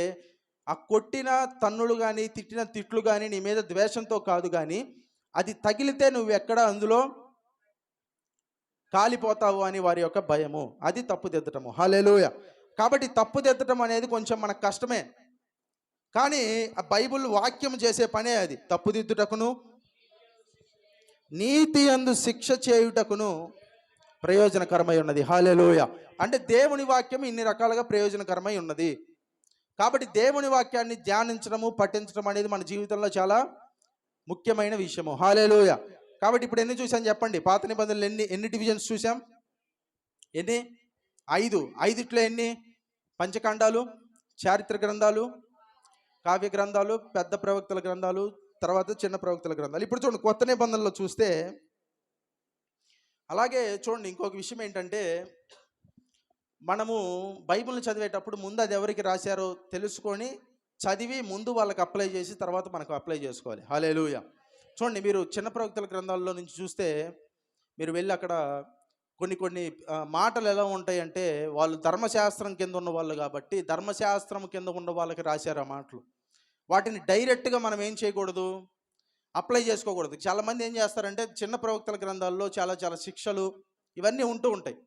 ఆ కొట్టిన తన్నులు కానీ తిట్టిన తిట్లు కానీ నీ మీద ద్వేషంతో కాదు, కానీ అది తగిలితే నువ్వు ఎక్కడ అందులో కాలిపోతావు అని వారి యొక్క భయము. అది తప్పుదిద్దటము. హల్లెలూయా. కాబట్టి తప్పుదిద్దటం అనేది కొంచెం మనకు కష్టమే, కానీ ఆ బైబిల్ వాక్యం చేసే పనే అది. తప్పుదిద్దుటకును నీతి యందు శిక్ష చేయుటకును ప్రయోజనకరమై ఉన్నది. హల్లెలూయా. అంటే దేవుని వాక్యం ఇన్ని రకాలుగా ప్రయోజనకరమై ఉన్నది. కాబట్టి దేవుని వాక్యాన్ని ధ్యానించడము, పఠించడం అనేది మన జీవితంలో చాలా ముఖ్యమైన విషయము. హల్లెలూయా. కాబట్టి ఇప్పుడు ఎన్ని చూసాం చెప్పండి? పాత నిబంధనలు ఎన్ని డివిజన్స్ చూసాం? ఎన్ని? 5. 5ట్లో ఎన్ని? పంచకాండాలు, చారిత్ర గ్రంథాలు, కావ్య గ్రంథాలు, పెద్ద ప్రవక్తల గ్రంథాలు, తర్వాత చిన్న ప్రవక్తల గ్రంథాలు. ఇప్పుడు చూడండి కొత్త నిబంధనలో చూస్తే అలాగే చూడండి ఇంకొక విషయం ఏంటంటే, మనము బైబిల్ని చదివేటప్పుడు ముందు అది ఎవరికి రాశారో తెలుసుకొని చదివి ముందు వాళ్ళకి అప్లై చేసి తర్వాత మనకు అప్లై చేసుకోవాలి. హల్లెలూయా. చూడండి మీరు చిన్న ప్రవక్తల గ్రంథాల్లో నుంచి చూస్తే మీరు వెళ్ళి అక్కడ కొన్ని మాటలు ఎలా ఉంటాయంటే, వాళ్ళు ధర్మశాస్త్రం కింద ఉన్న వాళ్ళు కాబట్టి ధర్మశాస్త్రం కింద ఉన్న వాళ్ళకి రాశారు ఆ మాటలు. వాటిని డైరెక్ట్గా మనం ఏం చేయకూడదు, అప్లై చేసుకోకూడదు. చాలామంది ఏం చేస్తారంటే చిన్న ప్రవక్తల గ్రంథాల్లో చాలా శిక్షలు ఇవన్నీ ఉంటూ ఉంటాయి.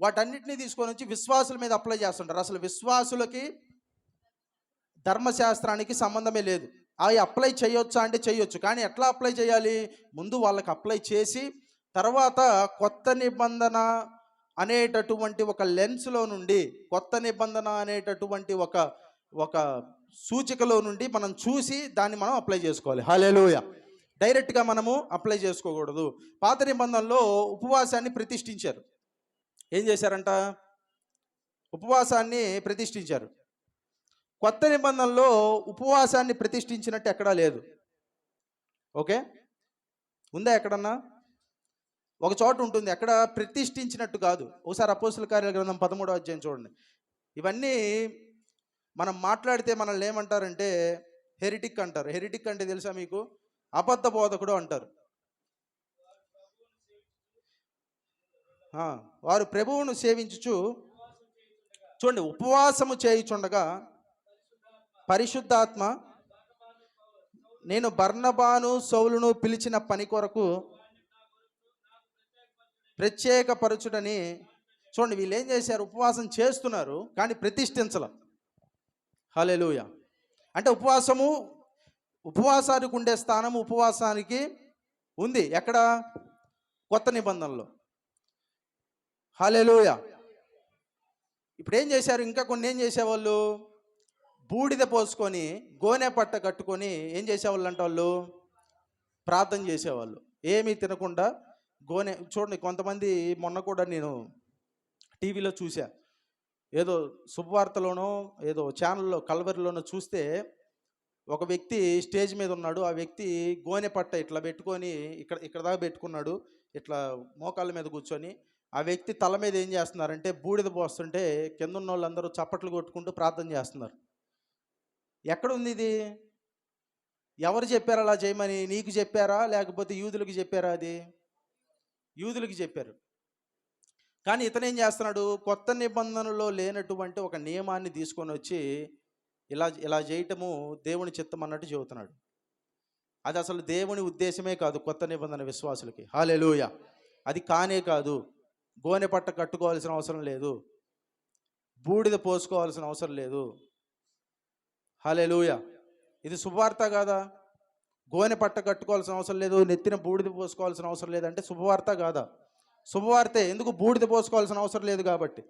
వాటన్నిటినీ తీసుకొని వచ్చి విశ్వాసుల మీద అప్లై చేస్తుంటారు. అసలు విశ్వాసులకి ధర్మశాస్త్రానికి సంబంధమే లేదు. అవి అప్లై చేయొచ్చా అంటే చేయొచ్చు, కానీ ఎట్లా అప్లై చేయాలి? ముందు వాళ్ళకి అప్లై చేసి తర్వాత కొత్త నిబంధన అనేటటువంటి ఒక లెన్స్లో నుండి, కొత్త నిబంధన అనేటటువంటి ఒక సూచికలో నుండి మనం చూసి దాన్ని మనం అప్లై చేసుకోవాలి. హల్లెలూయా. డైరెక్ట్గా మనము అప్లై చేసుకోకూడదు. పాత నిబంధనలో ఉపవాసాన్ని ప్రతిష్ఠించారు. ఏం చేశారంట? ఉపవాసాన్ని ప్రతిష్ఠించారు. కొత్త నిబంధనలో ఉపవాసాన్ని ప్రతిష్ఠించినట్టు ఎక్కడా లేదు. ఓకే, ఉందా ఎక్కడన్నా? ఒక చోట ఉంటుంది, ఎక్కడ ప్రతిష్ఠించినట్టు కాదు. ఒకసారి అపోస్తల కార్యాల గ్రంథం 13వ అధ్యాయం చూడండి. ఇవన్నీ మనం మాట్లాడితే మనల్ని ఏమంటారంటే హెరిటిక్ అంటారు. హెరిటిక్ అంటే తెలుసా మీకు? అబద్ధ బోధకుడు అంటారు. వారు ప్రభువును సేవించుచు, చూడండి, ఉపవాసము చేయుచుండగా పరిశుద్ధాత్మ నేను బర్నబాను సౌలును పిలిచిన పని కొరకు ప్రత్యేకపరచుడని. చూడండి వీళ్ళు ఏం చేశారు? ఉపవాసం చేస్తున్నారు కానీ ప్రతిష్ఠించల. హల్లెలూయా. అంటే ఉపవాసానికి ఉండే స్థానం ఉపవాసానికి ఉంది. ఎక్కడ? కొత్త నిబంధనలో. హల్లెలూయా. ఇప్పుడు ఏం చేశారు? ఇంకా కొన్ని ఏం చేసేవాళ్ళు? బూడిద పోసుకొని గోనె పట్ట కట్టుకొని ఏం చేసేవాళ్ళు అంటే వాళ్ళు ప్రార్థన చేసేవాళ్ళు. ఏమీ తినకుండా గోనె. చూడండి కొంతమంది, మొన్న కూడా నేను టీవీలో చూసా, ఏదో శుభవార్తలోనో ఏదో ఛానల్లో కల్వరిలోనో చూస్తే ఒక వ్యక్తి స్టేజ్ మీద ఉన్నాడు. ఆ వ్యక్తి గోనె పట్ట ఇట్లా పెట్టుకొని ఇక్కడ దాకా పెట్టుకున్నాడు, ఇట్లా మోకాళ్ళ మీద కూర్చొని. ఆ వ్యక్తి తల మీద ఏం చేస్తున్నారంటే బూడిద పోస్తుంటే కింద ఉన్న వాళ్ళందరూ చప్పట్లు కొట్టుకుంటూ ప్రార్థన చేస్తున్నారు. ఎక్కడుంది ఇది? ఎవరు చెప్పారు అలా చేయమని? నీకు చెప్పారా లేకపోతే యూదులకు చెప్పారా? అది యూదులకు చెప్పారు. కానీ ఇతనేం చేస్తున్నాడు? కొత్త నిబంధనలో లేనటువంటి ఒక నియమాన్ని తీసుకొని వచ్చి ఇలా చేయటము దేవుని చిత్తం అన్నట్టు చెబుతున్నాడు. అది అసలు దేవుని ఉద్దేశమే కాదు కొత్త నిబంధన విశ్వాసులకి. హల్లెలూయా. అది కానే కాదు. గోనె పట్ట కట్టుకోవాల్సిన అవసరం లేదు, బూడిద పోసుకోవాల్సిన అవసరం లేదు. హల్లెలూయా. ఇది శుభవార్త కాదా? గోనె పట్ట కట్టుకోవాల్సిన అవసరం లేదు, నెత్తిన బూడిద పోసుకోవాల్సిన అవసరం లేదంటే శుభవార్త కాదా? శుభవార్తే. ఎందుకు? బూడిద పోసుకోవాల్సిన అవసరం లేదు కాబట్టి.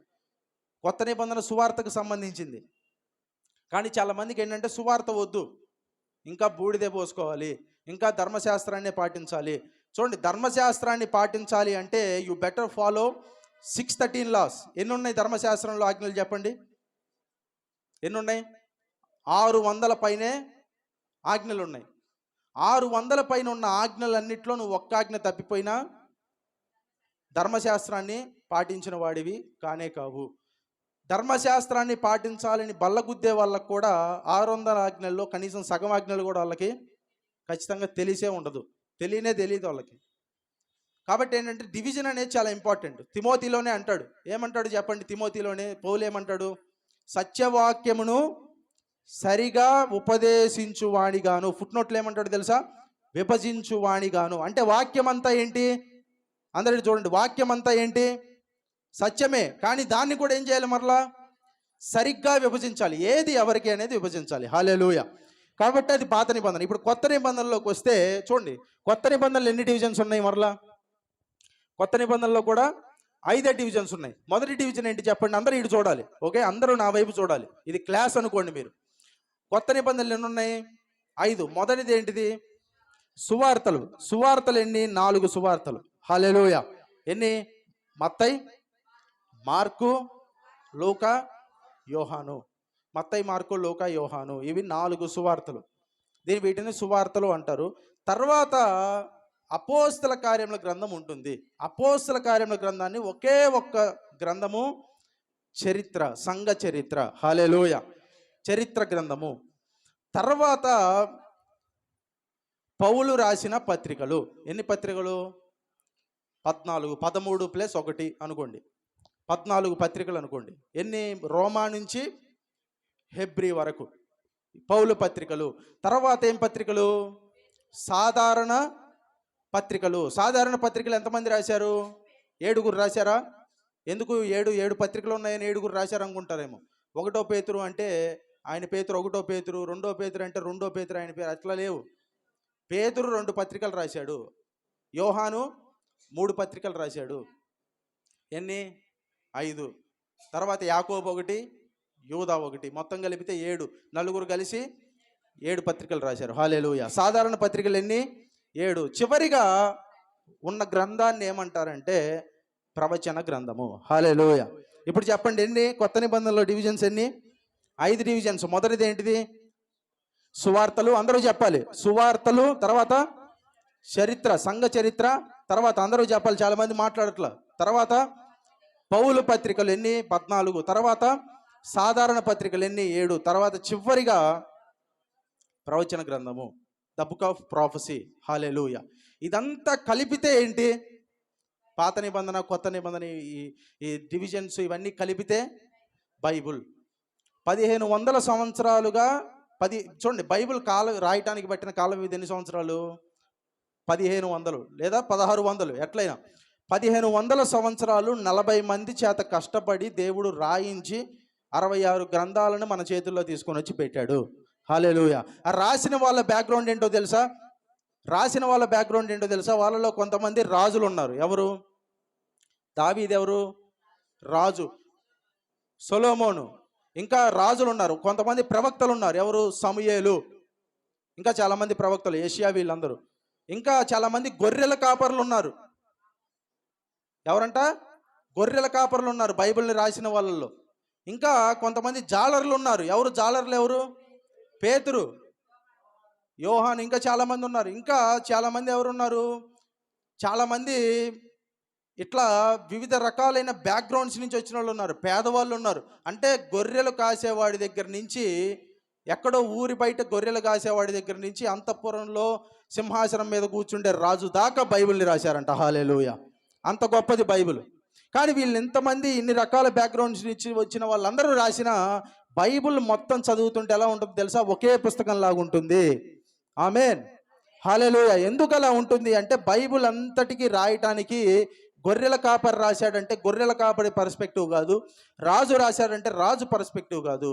కొత్త నిబంధన సువార్తకు సంబంధించింది. కానీ చాలామందికి ఏంటంటే సువార్త వద్దు, ఇంకా బూడిదే పోసుకోవాలి, ఇంకా ధర్మశాస్త్రాన్ని పాటించాలి. చూడండి, ధర్మశాస్త్రాన్ని పాటించాలి అంటే యు బెటర్ ఫాలో 613 లాస్. ఎన్ని ఉన్నాయి ధర్మశాస్త్రంలో ఆజ్ఞలు? చెప్పండి, ఎన్ని ఉన్నాయి? 600 పైనే ఆజ్ఞలు ఉన్నాయి. 600 పైన ఉన్న ఆజ్ఞలన్నిట్లో నువ్వు ఒక్క ఆజ్ఞ తప్పిపోయినా ధర్మశాస్త్రాన్ని పాటించిన వాడివి కానే కావు. ధర్మశాస్త్రాన్ని పాటించాలని బల్లగుద్దే వాళ్ళకు కూడా 600 ఆజ్ఞల్లో కనీసం సగం ఆజ్ఞలు కూడా వాళ్ళకి ఖచ్చితంగా తెలిసే ఉండదు, తెలియదు వాళ్ళకి. కాబట్టి ఏంటంటే డివిజన్ అనేది చాలా ఇంపార్టెంట్. తిమోతిలోనే అంటాడు, ఏమంటాడు చెప్పండి? తిమోతిలోనే పౌలు ఏమంటాడు? సత్యవాక్యమును సరిగా ఉపదేశించువాణిగాను. ఫుట్నోట్లు ఏమంటాడు తెలుసా? విభజించువాణిగాను. అంటే వాక్యం అంతా ఏంటి? అందరికీ చూడండి, వాక్యం అంతా ఏంటి? సత్యమే. కానీ దాన్ని కూడా ఏం చేయాలి? మరలా సరిగ్గా విభజించాలి. ఏది ఎవరికి అనేది విభజించాలి. హల్లెలూయా. కాబట్టి అది పాత నిబంధన. ఇప్పుడు కొత్త నిబంధనలోకి వస్తే చూడండి, కొత్త నిబంధనలు ఎన్ని డివిజన్స్ ఉన్నాయి? మరలా కొత్త నిబంధనలో కూడా 5 డివిజన్స్ ఉన్నాయి. మొదటి డివిజన్ ఏంటి చెప్పండి? అందరూ ఇటు చూడాలి. ఓకే, అందరూ నా వైపు చూడాలి. ఇది క్లాస్ అనుకోండి మీరు. కొత్త నిబంధనలు ఎన్ని ఉన్నాయి? 5. మొదటిది ఏంటిది? సువార్తలు. సువార్తలు ఎన్ని? 4 సువార్తలు. హల్లెలూయా. ఎన్ని? మత్తయి, మార్కు, లూకా, యోహాను. మత్తయి, మార్కు, లూకా, యోహాను, ఇవి 4 సువార్తలు. వీటిని సువార్తలు అంటారు. తర్వాత అపోస్తల కార్యముల గ్రంథం ఉంటుంది. అపోస్తల కార్యముల గ్రంథాన్ని ఒకే ఒక్క గ్రంథము చరిత్ర, సంఘ చరిత్ర. హల్లెలూయా. చరిత్ర గ్రంథము. తర్వాత పౌలు రాసిన పత్రికలు. ఎన్ని పత్రికలు? 14, 13 + 1 అనుకోండి, 14 పత్రికలు అనుకోండి. ఎన్ని? రోమా నుంచి హెబ్రీ వరకు పౌలు పత్రికలు. తర్వాత ఏం పత్రికలు? సాధారణ పత్రికలు. సాధారణ పత్రికలు ఎంతమంది రాశారు? 7 రాశారా? ఎందుకు 7 పత్రికలు ఉన్నాయని 7 రాశారు అనుకుంటారేమో. 1 పేతురు అంటే ఆయన పేతురు 1 పేతురు, 2 పేతురు అంటే 2 పేతురు ఆయన పేరు, అట్లా లేవు. పేతురు 2 పత్రికలు రాశాడు. యోహాను 3 పత్రికలు రాశాడు. ఎన్ని? 5. తర్వాత యాకోబు 1, యూదా 1, మొత్తం కలిపితే 7. నలుగురు కలిసి 7 పత్రికలు రాశారు. హల్లెలూయా. సాధారణ పత్రికలు ఎన్ని? 7. చివరిగా ఉన్న గ్రంథాన్ని ఏమంటారంటే ప్రవచన గ్రంథము. హల్లెలూయా. ఇప్పుడు చెప్పండి, ఎన్ని కొత్త నిబంధనలో డివిజన్స్ ఎన్ని? 5 డివిజన్స్. మొదటిది ఏంటిది? సువార్తలు. అందరూ చెప్పాలి. సువార్తలు, తర్వాత చరిత్ర, సంఘ చరిత్ర, తర్వాత అందరూ చెప్పాలి, చాలా మంది మాట్లాడట్లా. తర్వాత పౌలు పత్రికలు ఎన్ని? 14. తర్వాత సాధారణ పత్రికలు ఎన్ని? 7. తర్వాత చివరిగా ప్రవచన గ్రంథము, ద బుక్ ఆఫ్ ప్రాఫెసీ. హల్లెలూయా. ఇదంతా కలిపితే ఏంటి? పాత నిబంధన, కొత్త నిబంధన, ఈ డివిజన్స్ ఇవన్నీ కలిపితే బైబుల్. 1500 సంవత్సరాలుగా చూడండి, బైబిల్ రాయటానికి పట్టిన కాల వ్యవధి ఎన్ని సంవత్సరాలు? 1500 లేదా 1600, ఎట్లయినా 1500 సంవత్సరాలు 40 మంది చేత కష్టపడి దేవుడు రాయించి 66 గ్రంథాలను మన చేతుల్లో తీసుకొని వచ్చి పెట్టాడు. హల్లెలూయా. ఆ రాసిన వాళ్ళ బ్యాక్గ్రౌండ్ ఏంటో తెలుసా? వాళ్ళలో కొంతమంది రాజులు ఉన్నారు. ఎవరు? దావీదు ఎవరు? రాజు. సొలొమోను. ఇంకా రాజులు ఉన్నారు. కొంతమంది ప్రవక్తలు ఉన్నారు. ఎవరు? సమూయేలు. ఇంకా చాలామంది ప్రవక్తలు, యెషయా, వీళ్ళందరూ. ఇంకా చాలామంది గొర్రెల కాపర్లు ఉన్నారు. ఎవరంట? గొర్రెల కాపర్లు ఉన్నారు బైబిల్ని రాసిన వాళ్ళల్లో. ఇంకా కొంతమంది జాలర్లు ఉన్నారు. ఎవరు జాలర్లు? ఎవరు? పేతురు, యోహాను, ఇంకా చాలామంది ఉన్నారు. ఇంకా చాలామంది ఎవరున్నారు? చాలామంది ఇట్లా వివిధ రకాలైన బ్యాక్గ్రౌండ్స్ నుంచి వచ్చిన వాళ్ళు ఉన్నారు. పేదవాళ్ళు ఉన్నారు. అంటే గొర్రెలు కాసేవాడి దగ్గర నుంచి, ఎక్కడో ఊరి బయట గొర్రెలు కాసేవాడి దగ్గర నుంచి అంతఃపురంలో సింహాసనం మీద కూర్చుండే రాజు దాకా బైబిల్ని రాశారంట. హల్లెలూయా. అంత గొప్పది బైబిల్. కానీ వీళ్ళు ఎంతమంది, ఇన్ని రకాల బ్యాక్గ్రౌండ్స్ నుంచి వచ్చిన వాళ్ళందరూ రాసిన బైబిల్ మొత్తం చదువుతుంటే ఎలా ఉంటుంది తెలుసా? ఒకే పుస్తకం లాగా ఉంటుంది. ఆమేన్. హల్లెలూయా. ఎందుకు అలా ఉంటుంది అంటే, బైబిల్ అంతటికి రాయటానికి గొర్రెల కాపరి రాశాడంటే గొర్రెల కాపరి పర్స్పెక్టివ్ కాదు, రాజు రాశాడంటే రాజు పర్స్పెక్టివ్ కాదు.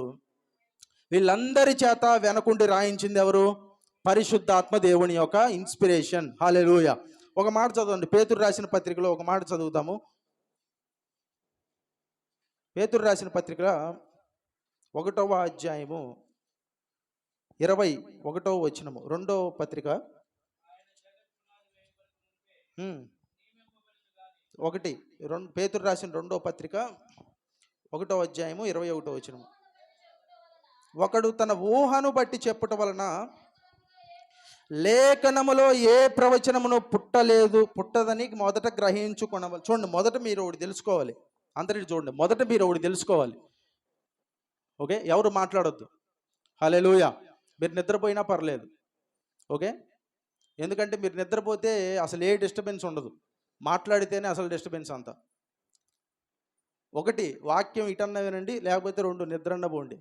వీళ్ళందరి చేత వెనకుండి రాయించింది ఎవరు? పరిశుద్ధాత్మ దేవుని యొక్క ఇన్స్పిరేషన్. హల్లెలూయా. ఒక మాట చదవండి, పేతురు రాసిన పత్రికలో ఒక మాట చదువుతాము. పేతురు రాసిన పత్రిక 1వ అధ్యాయము 21వ వచనము. 2వ పత్రిక 1 పేతురు రాసిన 2వ పత్రిక 1వ అధ్యాయము 21వ వచనము. ఒకడు తన ఊహను బట్టి చెప్పుట వలన లేఖనములో ఏ ప్రవచనమును పుట్టదని మొదట గ్రహించుకొనవాలి. చూడండి, మొదట మీరు ఒకటి తెలుసుకోవాలి. అందరికీ చూడండి, మొదట మీరు ఒకటి తెలుసుకోవాలి. ఓకే, ఎవరు మాట్లాడొద్దు. హల్లెలూయా. మీరు నిద్రపోయినా పర్లేదు. ఓకే, ఎందుకంటే మీరు నిద్రపోతే అసలు ఏ డిస్టర్బెన్స్ ఉండదు, మాట్లాడితేనే అసలు డిస్టర్బెన్స్ అంతా. 1 వాక్యం ఇటన్నా వినండి, లేకపోతే 2 నిద్రన్న పోండి.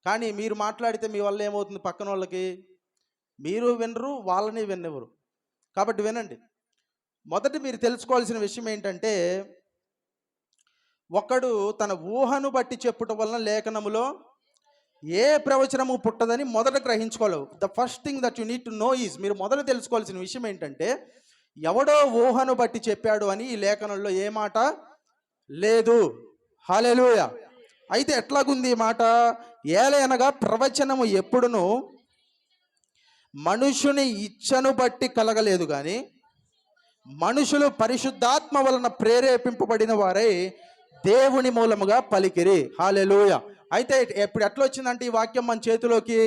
కానీ మీరు మాట్లాడితే మీ వల్ల ఏమవుతుంది? పక్కన వాళ్ళకి మీరు వినరు, వాళ్ళని విన్నెవరు. కాబట్టి వినండి. మొదట మీరు తెలుసుకోవాల్సిన విషయం ఏంటంటే, ఒకడు తన ఊహను బట్టి చెప్పుట వలన లేఖనములో ఏ ప్రవచనము పుట్టదని మొదట గ్రహించుకోవాలి. The first thing that you need to know is, మీరు మొదట తెలుసుకోవాల్సిన విషయం ఏంటంటే, ఎవడో ఊహను బట్టి చెప్పాడు అని ఈ లేఖనంలో ఏ మాట లేదు. హల్లెలూయా. అయితే ఎట్లాగుంది ఈ మాట? ఏలయనగా ప్రవచనము ఎప్పుడును మనుషుని ఇచ్చను బట్టి కలగలేదు, కానీ మనుషులు పరిశుద్ధాత్మ వలన ప్రేరేపింపబడిన వారై దేవుని మూలముగా పలికిరి. హల్లెలూయా. అయితే ఇప్పుడు ఎట్లా వచ్చిందంటే ఈ వాక్యం మన చేతిలోకి?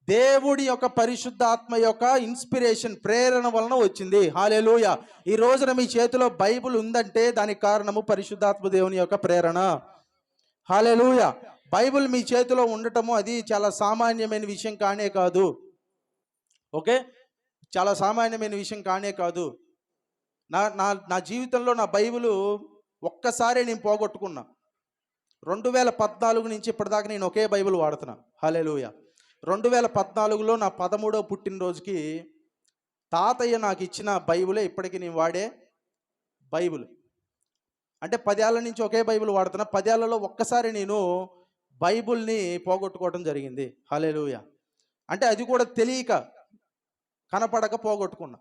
దేవుడి యొక్క పరిశుద్ధాత్మ యొక్క ఇన్స్పిరేషన్, ప్రేరణ వలన వచ్చింది. హల్లెలూయా. ఈ రోజున మీ చేతిలో బైబిల్ ఉందంటే దానికి కారణము పరిశుద్ధాత్మ దేవుని యొక్క ప్రేరణ. హల్లెలూయా. బైబిల్ మీ చేతిలో ఉండటము అది చాలా సామాన్యమైన విషయం కానే కాదు. ఓకే, చాలా సామాన్యమైన విషయం కానే కాదు. నా నా నా జీవితంలో నా బైబిల్ ఒక్కసారే నేను పోగొట్టుకున్నా. 2014 నుంచి ఇప్పటిదాకా నేను ఒకే బైబిల్ వాడుతున్నా. హల్లెలూయా. 2014లో నా 13వ పుట్టినరోజుకి తాతయ్య నాకు ఇచ్చిన బైబిలే ఇప్పటికీ నేను వాడే బైబిల్. అంటే 10 ఏళ్ల నుంచి ఒకే బైబిల్ వాడుతున్నా. 10 ఏళ్లలో ఒక్కసారి నేను బైబిల్ని పోగొట్టుకోవడం జరిగింది. హల్లెలూయా. అంటే అది కూడా తెలియక, కనపడక పోగొట్టుకున్నా.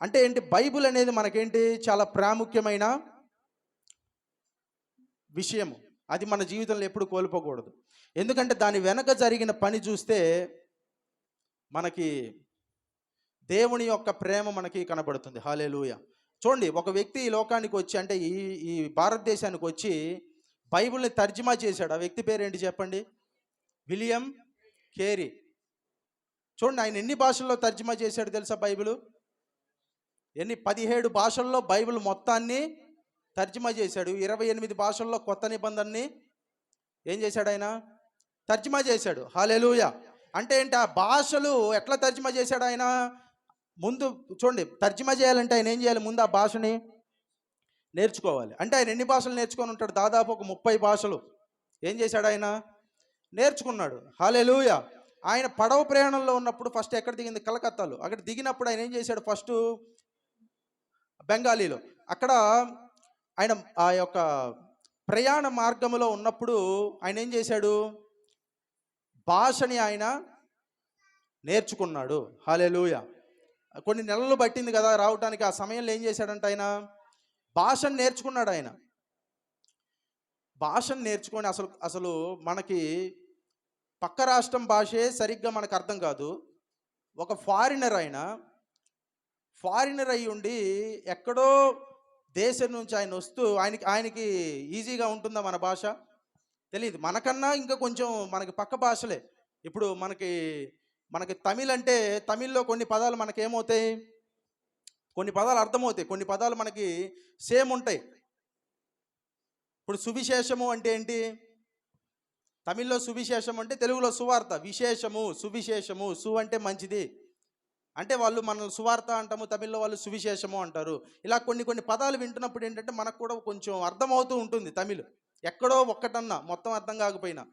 అంటే ఏంటి, బైబిల్ అనేది మనకేంటి, చాలా ప్రాముఖ్యమైన విషయము. అది మన జీవితంలో ఎప్పుడు కోల్పోకూడదు. ఎందుకంటే దాని వెనక జరిగిన పని చూస్తే మనకి దేవుని యొక్క ప్రేమ మనకి కనబడుతుంది. హల్లెలూయా. చూడండి, ఒక వ్యక్తి ఈ లోకానికి వచ్చి, అంటే ఈ ఈ భారతదేశానికి వచ్చి బైబిల్ని తర్జుమా చేశాడు. ఆ వ్యక్తి పేరు ఏంటి చెప్పండి? William Carey. చూడండి, ఆయన ఎన్ని భాషల్లో తర్జుమా చేశాడు తెలుసా బైబిల్? 17 భాషల్లో బైబిల్ మొత్తాన్ని తర్జుమా చేశాడు. 28 భాషల్లో కొత్త నిబంధనని ఏం చేశాడు ఆయన? తర్జుమా చేశాడు. హల్లెలూయా. అంటే ఏంటి, ఆ భాషలు ఎట్లా తర్జుమా చేశాడు ఆయన? ముందు చూడండి, తర్జుమా చేయాలంటే ఆయన ఏం చేయాలి? ముందు ఆ భాషని నేర్చుకోవాలి. అంటే ఆయన ఎన్ని భాషలు నేర్చుకొని ఉంటాడు? దాదాపు ఒక 30 భాషలు ఏం చేశాడు ఆయన? నేర్చుకున్నాడు. హల్లెలూయా. ఆయన పడవ ప్రయాణంలో ఉన్నప్పుడు ఫస్ట్ ఎక్కడ దిగింది? కలకత్తాలో. అక్కడ దిగినప్పుడు ఆయన ఏం చేశాడు? ఫస్ట్ బెంగాలీలో. అక్కడ ఆయన ఆ యొక్క ప్రయాణ మార్గంలో ఉన్నప్పుడు ఆయన ఏం చేశాడు? భాషని ఆయన నేర్చుకున్నాడు. హల్లెలూయా. కొన్ని నెలలు పట్టింది కదా రావటానికి. ఆ సమయంలో ఏం చేశాడంటే ఆయన భాషను నేర్చుకున్నాడు. ఆయన భాషను నేర్చుకొని అసలు మనకి పక్క రాష్ట్రం భాషే సరిగ్గా మనకు అర్థం కాదు. ఒక ఫారినర్ అయి ఉండి ఎక్కడో దేశం నుంచి ఆయన వస్తూ ఆయనకి ఈజీగా ఉంటుందా మన భాష? తెలియదు. మనకన్నా ఇంకా కొంచెం మనకి పక్క భాషలే. ఇప్పుడు మనకి తమిళ్ అంటే, తమిళ్లో కొన్ని పదాలు మనకేమవుతాయి? కొన్ని పదాలు అర్థమవుతాయి, కొన్ని పదాలు మనకి సేమ్ ఉంటాయి. ఇప్పుడు సువిశేషము అంటే ఏంటి? తమిళ్లో సువిశేషం అంటే తెలుగులో సువార్త. విశేషము, సువిశేషము. సు అంటే మంచిది, అంటే వాళ్ళు మనల్ని సువార్త అంటాము, తమిళ్లో వాళ్ళు సువిశేషము అంటారు. ఇలా కొన్ని పదాలు వింటున్నప్పుడు ఏంటంటే మనకు కూడా కొంచెం అర్థమవుతూ ఉంటుంది తమిళ్. ఎక్కడో ఒక్కటన్నా, మొత్తం అర్థం కాకపోయినా.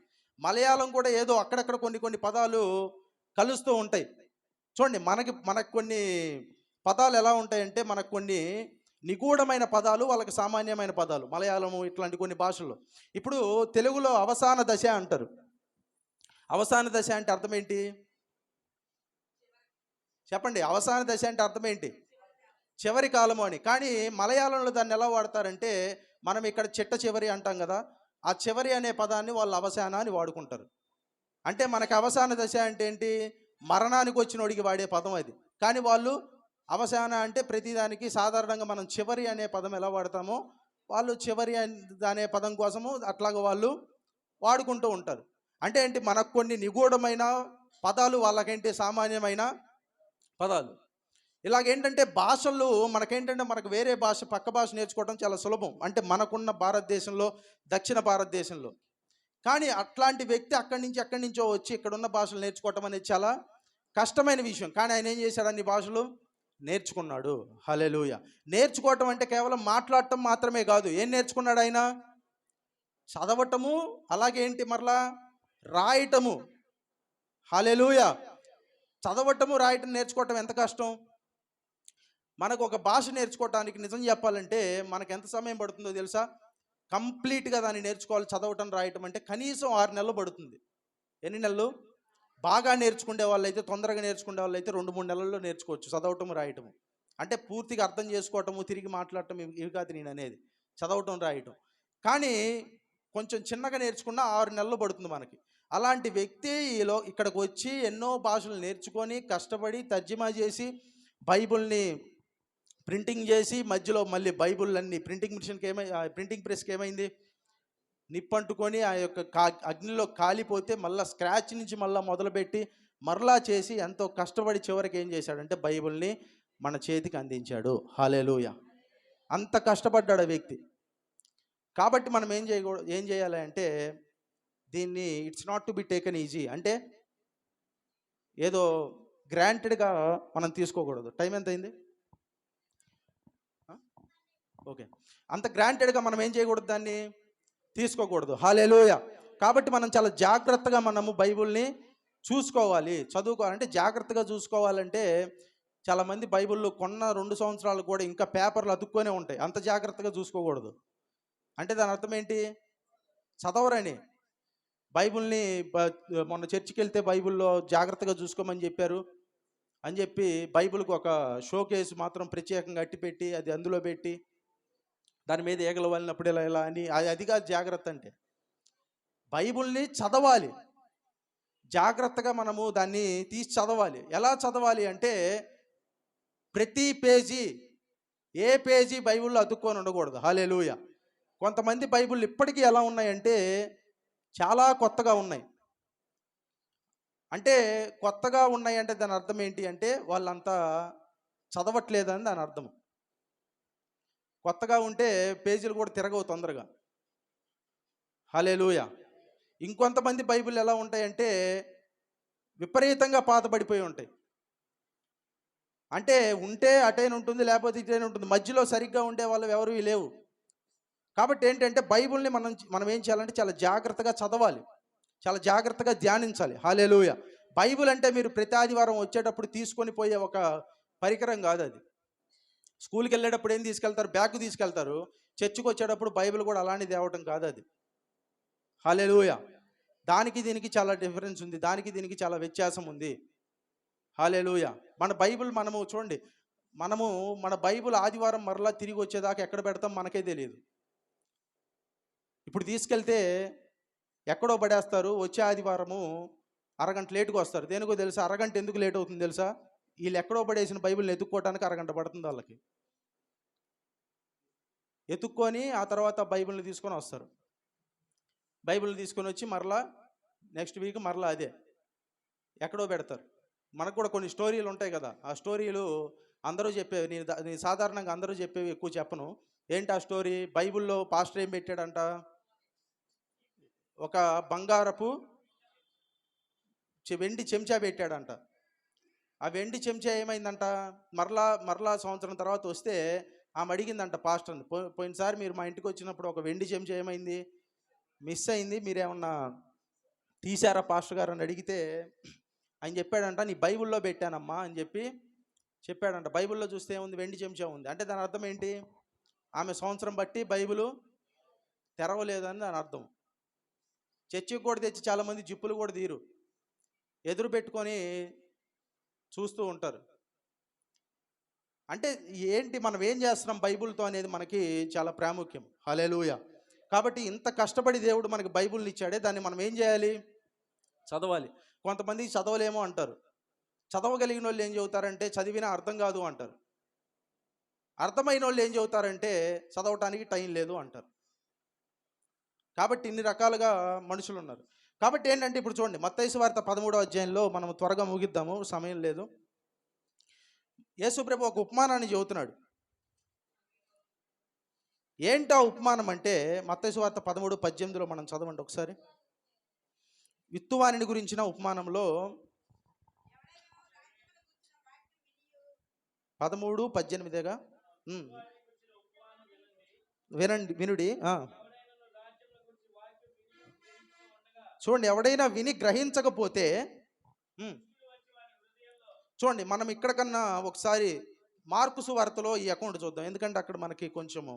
మలయాళం కూడా ఏదో అక్కడక్కడ కొన్ని పదాలు కలుస్తూ ఉంటాయి. చూడండి, మనకు కొన్ని పదాలు ఎలా ఉంటాయంటే, మనకు కొన్ని నిగూఢమైన పదాలు, వాళ్ళకి సామాన్యమైన పదాలు. మలయాళము ఇట్లాంటి కొన్ని భాషల్లో. ఇప్పుడు తెలుగులో అవసాన దశ అంటారు. అవసాన దశ అంటే అర్థం ఏంటి చెప్పండి? అవసాన దశ అంటే అర్థం ఏంటి? చివరి కాలము అని. కానీ మలయాళంలో దాన్ని ఎలా వాడతారంటే, మనం ఇక్కడ చిట్ట చివరి అంటాం కదా, ఆ చివరి అనే పదాన్ని వాళ్ళు అవసాన అని వాడుకుంటారు. అంటే మనకి అవసాన దశ అంటే ఏంటి? మరణానికి వచ్చినోడికి వాడే పదం అది. కానీ వాళ్ళు అవసాన అంటే ప్రతిదానికి సాధారణంగా మనం చివరి అనే పదం ఎలా వాడతామో వాళ్ళు చివరి అనే పదం కోసము అట్లాగా వాళ్ళు వాడుకుంటూ ఉంటారు. అంటే ఏంటి, మనకు కొన్ని నిగూఢమైన పదాలు, వాళ్ళకేంటి సామాన్యమైన పదాలు. ఇలాగేంటంటే భాషలు మనకు వేరే భాష, పక్క భాష నేర్చుకోవడం చాలా సులభం. అంటే మనకున్న భారతదేశంలో, దక్షిణ భారతదేశంలో. కానీ అట్లాంటి వ్యక్తి అక్కడి నుంచో వచ్చి ఇక్కడున్న భాషలు నేర్చుకోవటం అనేది చాలా కష్టమైన విషయం. కానీ ఆయన ఏం చేశాడు? అన్ని భాషలు నేర్చుకున్నాడు. హల్లెలూయా. నేర్చుకోవటం అంటే కేవలం మాట్లాడటం మాత్రమే కాదు. ఏం నేర్చుకున్నాడు ఆయన? చదవటము, అలాగే ఏంటి మరలా రాయటము. హల్లెలూయా. చదవటము, రాయటం నేర్చుకోవటం ఎంత కష్టం. మనకు ఒక భాష నేర్చుకోవటానికి నిజం చెప్పాలంటే మనకు ఎంత సమయం పడుతుందో తెలుసా? కంప్లీట్గా దాన్ని నేర్చుకోవాలి, చదవటం రాయటం అంటే కనీసం 6 నెలలు పడుతుంది. ఎన్ని నెలలు? బాగా నేర్చుకునే వాళ్ళు అయితే, తొందరగా నేర్చుకునే వాళ్ళు అయితే 2-3 నెలల్లో నేర్చుకోవచ్చు చదవటం రాయటం. అంటే పూర్తిగా అర్థం చేసుకోవటము, తిరిగి మాట్లాడటం ఇవి కాదు నేను అనేది, చదవటం రాయటం. కానీ కొంచెం చిన్నగా నేర్చుకున్న 6 నెలలు పడుతుంది మనకి. అలాంటి వ్యక్తి ఇక్కడికి వచ్చి ఎన్నో భాషలు నేర్చుకొని కష్టపడి తర్జుమా చేసి బైబిల్ని ప్రింటింగ్ చేసి మధ్యలో మళ్ళీ బైబుల్లన్నీ ప్రింటింగ్ ప్రెస్కి ఏమైంది, నిప్పంటుకొని ఆ యొక్క అగ్నిలో కాలిపోతే మళ్ళీ స్క్రాచ్ నుంచి మళ్ళీ మొదలుపెట్టి మరలా చేసి ఎంతో కష్టపడి చివరికి ఏం చేశాడంటే బైబిల్ని మన చేతికి అందించాడు. హల్లెలూయా. అంత కష్టపడ్డాడు ఆ వ్యక్తి. కాబట్టి మనం ఏం చేయాలి అంటే దీన్ని it's not to be taken easy, అంటే ఏదో గ్రాంటెడ్గా మనం తీసుకోకూడదు. టైం ఎంత అయింది? ఓకే. అంత గ్రాంటెడ్గా మనం ఏం చేయకూడదు, దాన్ని తీసుకోకూడదు. హల్లెలూయా. కాబట్టి మనం చాలా జాగ్రత్తగా మనము బైబిల్ని చూసుకోవాలి, చదువుకోవాలంటే జాగ్రత్తగా చూసుకోవాలంటే చాలామంది బైబిల్లో కొన్న 2 సంవత్సరాలు కూడా ఇంకా పేపర్లు అతుక్కొనే ఉంటాయి. అంత జాగ్రత్తగా చూసుకోకూడదు. అంటే దాని అర్థం ఏంటి? చదవరని. బైబిల్ని మొన్న చర్చికి వెళ్తే బైబిల్లో జాగ్రత్తగా చూసుకోమని చెప్పారు అని చెప్పి బైబిల్కి ఒక షో కేసు మాత్రం ప్రత్యేకంగా అట్టిపెట్టి అది అందులో పెట్టి దాని మీద ఈగలు వాలినప్పుడు ఇలా అని అదిగా జాగ్రత్త. అంటే బైబిల్ని చదవాలి, జాగ్రత్తగా మనము దాన్ని తీసి చదవాలి. ఎలా చదవాలి అంటే ప్రతి పేజీ, ఏ పేజీ బైబిల్లో అతుక్కొని ఉండకూడదు. హల్లెలూయా. కొంతమంది బైబిల్ ఇప్పటికీ ఎలా ఉన్నాయంటే చాలా కొత్తగా ఉన్నాయి. అంటే కొత్తగా ఉన్నాయి అంటే దాని అర్థం ఏంటి అంటే వాళ్ళంతా చదవట్లేదని దాని అర్థం. కొత్తగా ఉంటే పేజీలు కూడా తిరగవు తొందరగా. హల్లెలూయా. ఇంకొంతమంది బైబిల్ ఎలా ఉంటాయంటే విపరీతంగా పాతబడిపోయి ఉంటాయి. అంటే ఉంటే అటైన ఉంటుంది, లేకపోతే ఇటైన ఉంటుంది, మధ్యలో సరిగ్గా ఉండే వాళ్ళు ఎవరు లేవు. కాబట్టి ఏంటంటే బైబిల్ని మనం ఏం చేయాలంటే చాలా జాగ్రత్తగా చదవాలి, చాలా జాగ్రత్తగా ధ్యానించాలి. హల్లెలూయా. బైబిల్ అంటే మీరు ప్రతి ఆదివారం వచ్చేటప్పుడు తీసుకొని పోయే ఒక పరికరం కాదు అది. స్కూల్కి వెళ్ళేటప్పుడు ఏం తీసుకెళ్తారు? బ్యాగ్ తీసుకెళ్తారు. చర్చికి వచ్చేటప్పుడు బైబిల్ కూడా అలాంటిది తేవటం కాదు అది. హల్లెలూయా. దానికి దీనికి చాలా డిఫరెన్స్ ఉంది, దానికి దీనికి చాలా వ్యత్యాసం ఉంది. హల్లెలూయా. మన బైబిల్ మనము చూడండి, మన బైబిల్ ఆదివారం మరలా తిరిగి వచ్చేదాకా ఎక్కడ పెడతాం మనకే తెలియదు. ఇప్పుడు తీసుకెళ్తే ఎక్కడో పడేస్తారు. వచ్చే ఆదివారము అరగంట లేటుగా వస్తారు. దేనికో తెలుసా? అరగంట ఎందుకు లేట్ అవుతుంది తెలుసా? వీళ్ళు ఎక్కడో పడేసిన బైబిల్ని ఎత్తుక్కోవడానికి అరగంట పడుతుంది వాళ్ళకి. ఎత్తుక్కొని ఆ తర్వాత బైబిల్ని తీసుకొని వస్తారు. బైబిల్ని తీసుకొని వచ్చి మరలా నెక్స్ట్ వీక్ మరలా అదే ఎక్కడో పెడతారు. మనకు కూడా కొన్ని స్టోరీలు ఉంటాయి కదా, ఆ స్టోరీలు అందరూ చెప్పేవి, నేను సాధారణంగా అందరూ చెప్పేవి ఎక్కువ చెప్పను. ఏంటి ఆ స్టోరీ? బైబిల్లో పాస్టర్ ఏం పెట్టాడంట, ఒక బంగారపు వెండి చెంచా పెట్టాడంట. ఆ వెండి చెంచా ఏమైందంట, మరలా సంవత్సరం తర్వాత వస్తే ఆమె అడిగిందంట పాస్టర్ని, పోయినసారి మీరు మా ఇంటికి వచ్చినప్పుడు ఒక వెండి చెంచా ఏమైంది, మిస్ అయింది, మీరేమన్నా తీశారా పాస్టర్ గారు అని అడిగితే ఆయన చెప్పాడంట, నీ బైబిల్లో పెట్టానమ్మా అని చెప్పాడంట. బైబిల్లో చూస్తే ఏముంది? వెండి చెంచా ఉంది. అంటే దాని అర్థం ఏంటి? ఆమె సంవత్సరం బట్టి బైబిలు తెరవలేదని దాని అర్థం. చర్చికి కూడా తెచ్చి చాలామంది జిప్పులు కూడా తీరు, ఎదురు పెట్టుకొని చూస్తూ ఉంటారు. అంటే ఏంటి, మనం ఏం చేస్తున్నాం బైబిల్తో అనేది మనకి చాలా ప్రాముఖ్యం. హల్లెలూయా. కాబట్టి ఇంత కష్టపడి దేవుడు మనకి బైబిల్ని ఇచ్చాడే, దాన్ని మనం ఏం చేయాలి? చదవాలి. కొంతమంది చదవలేమో అంటారు. చదవగలిగిన వాళ్ళు ఏం చెబుతారంటే చదివినా అర్థం కాదు అంటారు. అర్థమైన వాళ్ళు ఏం చెబుతారంటే చదవటానికి టైం లేదు అంటారు. కాబట్టి ఇన్ని రకాలుగా మనుషులు ఉన్నారు. కాబట్టి ఏంటంటే ఇప్పుడు చూడండి, మత్తయి సువార్త 13వ అధ్యాయంలో మనం త్వరగా ముగిద్దాము, సమయం లేదు. యేసుప్రభు ఒక ఉపమానాన్ని చెబుతున్నాడు. ఏంటా ఉపమానం అంటే మత్తయి సువార్త 13:18 మనం చదవండి ఒకసారి. విత్తువానిని గురించిన ఉపమానంలో 13:18గా వినుడి. చూడండి, ఎవడైనా విని గ్రహించకపోతే, చూడండి మనం ఇక్కడ కన్నా ఒకసారి మార్కు సువార్తలో ఈ అకౌంట్ చూద్దాం, ఎందుకంటే అక్కడ మనకి కొంచెము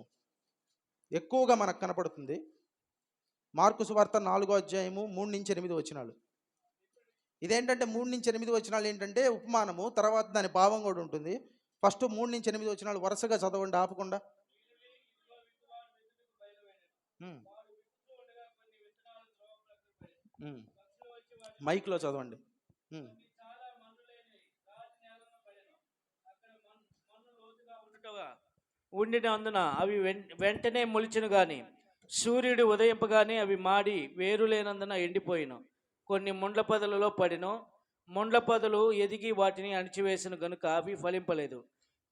ఎక్కువగా మనకు కనపడుతుంది. మార్కు సువార్త 4వ అధ్యాయము 3-8 వచనాలు. ఇదేంటంటే 3-8 వచనాలు ఏంటంటే ఉపమానము, తర్వాత దాని భావం కూడా ఉంటుంది. ఫస్ట్ 3-8 వచనాలు వరుసగా చదవండి ఆపకుండా. మైక్లో చదవండి. ఉండినందున అవి వెంటనే మొలిచెను గాని సూర్యుడు ఉదయింపగానే అవి మాడి వేరు లేనందున ఎండిపోయిను. కొన్ని ముండ్ల పొదలలో పడిను. ముండ్ల పొదలు ఎదిగి వాటిని అణిచివేసిన గనుక అవి ఫలింపలేదు.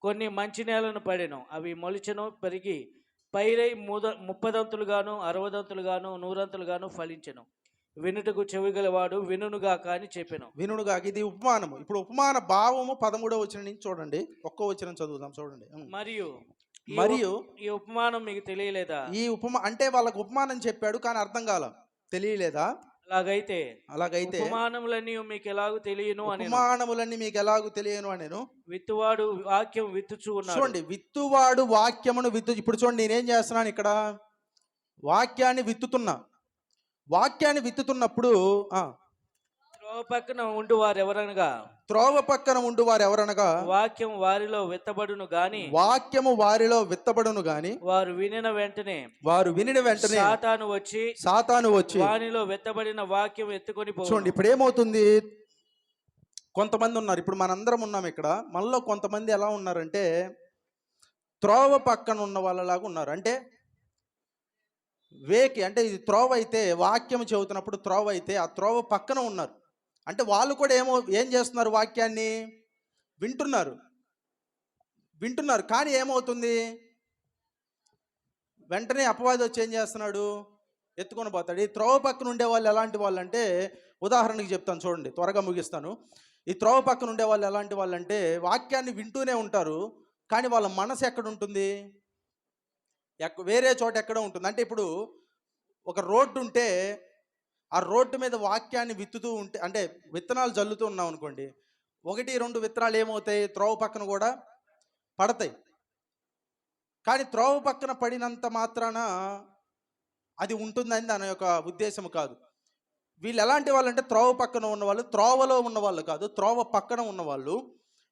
కొన్ని మంచి నేలను పడెను, అవి మొలిచెను, పెరిగి పైరై ముప్పదంతులుగాను, అరవదంతులుగాను, నూరంతులుగాను ఫలించెను. వినుటకు చెవిగలవాడు వినుగాక అని చెప్పాను. వినుగాక. ఇది ఉపమానము. ఇప్పుడు ఉపమాన భావము 13వ వచనం నుంచి చూడండి. ఒక్కో వచనం చదువుదాం చూడండి. మరియు ఈ ఉపమానం మీకు తెలియలేదా? ఈ అంటే వాళ్ళకు ఉపమానం చెప్పాడు కానీ అర్థం కాల, తెలియలేదా? అలాగైతే ఉపమానములన్నీ మీకు ఎలాగూ తెలియను అని, ఉపమానములన్నీ మీకు ఎలాగూ తెలియను అనేను. విత్తువాడు వాక్యం విత్తుచు ఉన్నాడు. చూడండి, విత్తువాడు వాక్యమును ఇప్పుడు చూడండి, నేనేం చేస్తున్నాను ఇక్కడ, వాక్యాన్ని విత్తుతున్నప్పుడు త్రోవ పక్కన ఉండు వారు ఎవరనగా, వాక్యం వారిలో విత్తబడును గాని వారు వినిన వెంటనే సాతాను వచ్చి వానిలో విత్తబడిన వాక్యం ఎత్తుకొని పోవును. చూడండి, ఇప్పుడు ఏమవుతుంది, కొంతమంది ఉన్నారు, ఇప్పుడు మనందరం ఉన్నాం ఇక్కడ, మనలో కొంతమంది ఎలా ఉన్నారంటే త్రోవ పక్కన ఉన్న వాళ్ళలాగా ఉన్నారు. అంటే అంటే ఇది త్రోవ అయితే, వాక్యం చెబుతున్నప్పుడు త్రోవ అయితే ఆ త్రోవ పక్కన ఉన్నారు. అంటే వాళ్ళు కూడా ఏం చేస్తున్నారు, వాక్యాన్ని వింటున్నారు కానీ ఏమవుతుంది, వెంటనే అపవాది వచ్చి ఏం చేస్తున్నాడు, ఎత్తుకొని పోతాడు. ఈ త్రోవ పక్కన ఉండే వాళ్ళు ఎలాంటి వాళ్ళు అంటే, ఉదాహరణకి చెప్తాను చూడండి, త్వరగా ముగిస్తాను. ఈ త్రోవ పక్కన ఉండే వాళ్ళు ఎలాంటి వాళ్ళు అంటే, వాక్యాన్ని వింటూనే ఉంటారు కానీ వాళ్ళ మనసు ఎక్కడ ఉంటుంది, వేరే చోట ఎక్కడ ఉంటుంది. అంటే ఇప్పుడు ఒక రోడ్డు ఉంటే ఆ రోడ్డు మీద వాక్యాన్ని విత్తుతూ ఉంటే, అంటే విత్తనాలు జల్లుతూ ఉన్నాం అనుకోండి, 1-2 విత్తనాలు ఏమవుతాయి, త్రోవ పక్కన కూడా పడతాయి. కానీ త్రోవ పక్కన పడినంత మాత్రాన అది ఉంటుందని దాని యొక్క ఉద్దేశం కాదు. వీళ్ళు ఎలాంటి వాళ్ళు అంటే, త్రోవ పక్కన ఉన్నవాళ్ళు, త్రోవలో ఉన్నవాళ్ళు కాదు, త్రోవ పక్కన ఉన్నవాళ్ళు.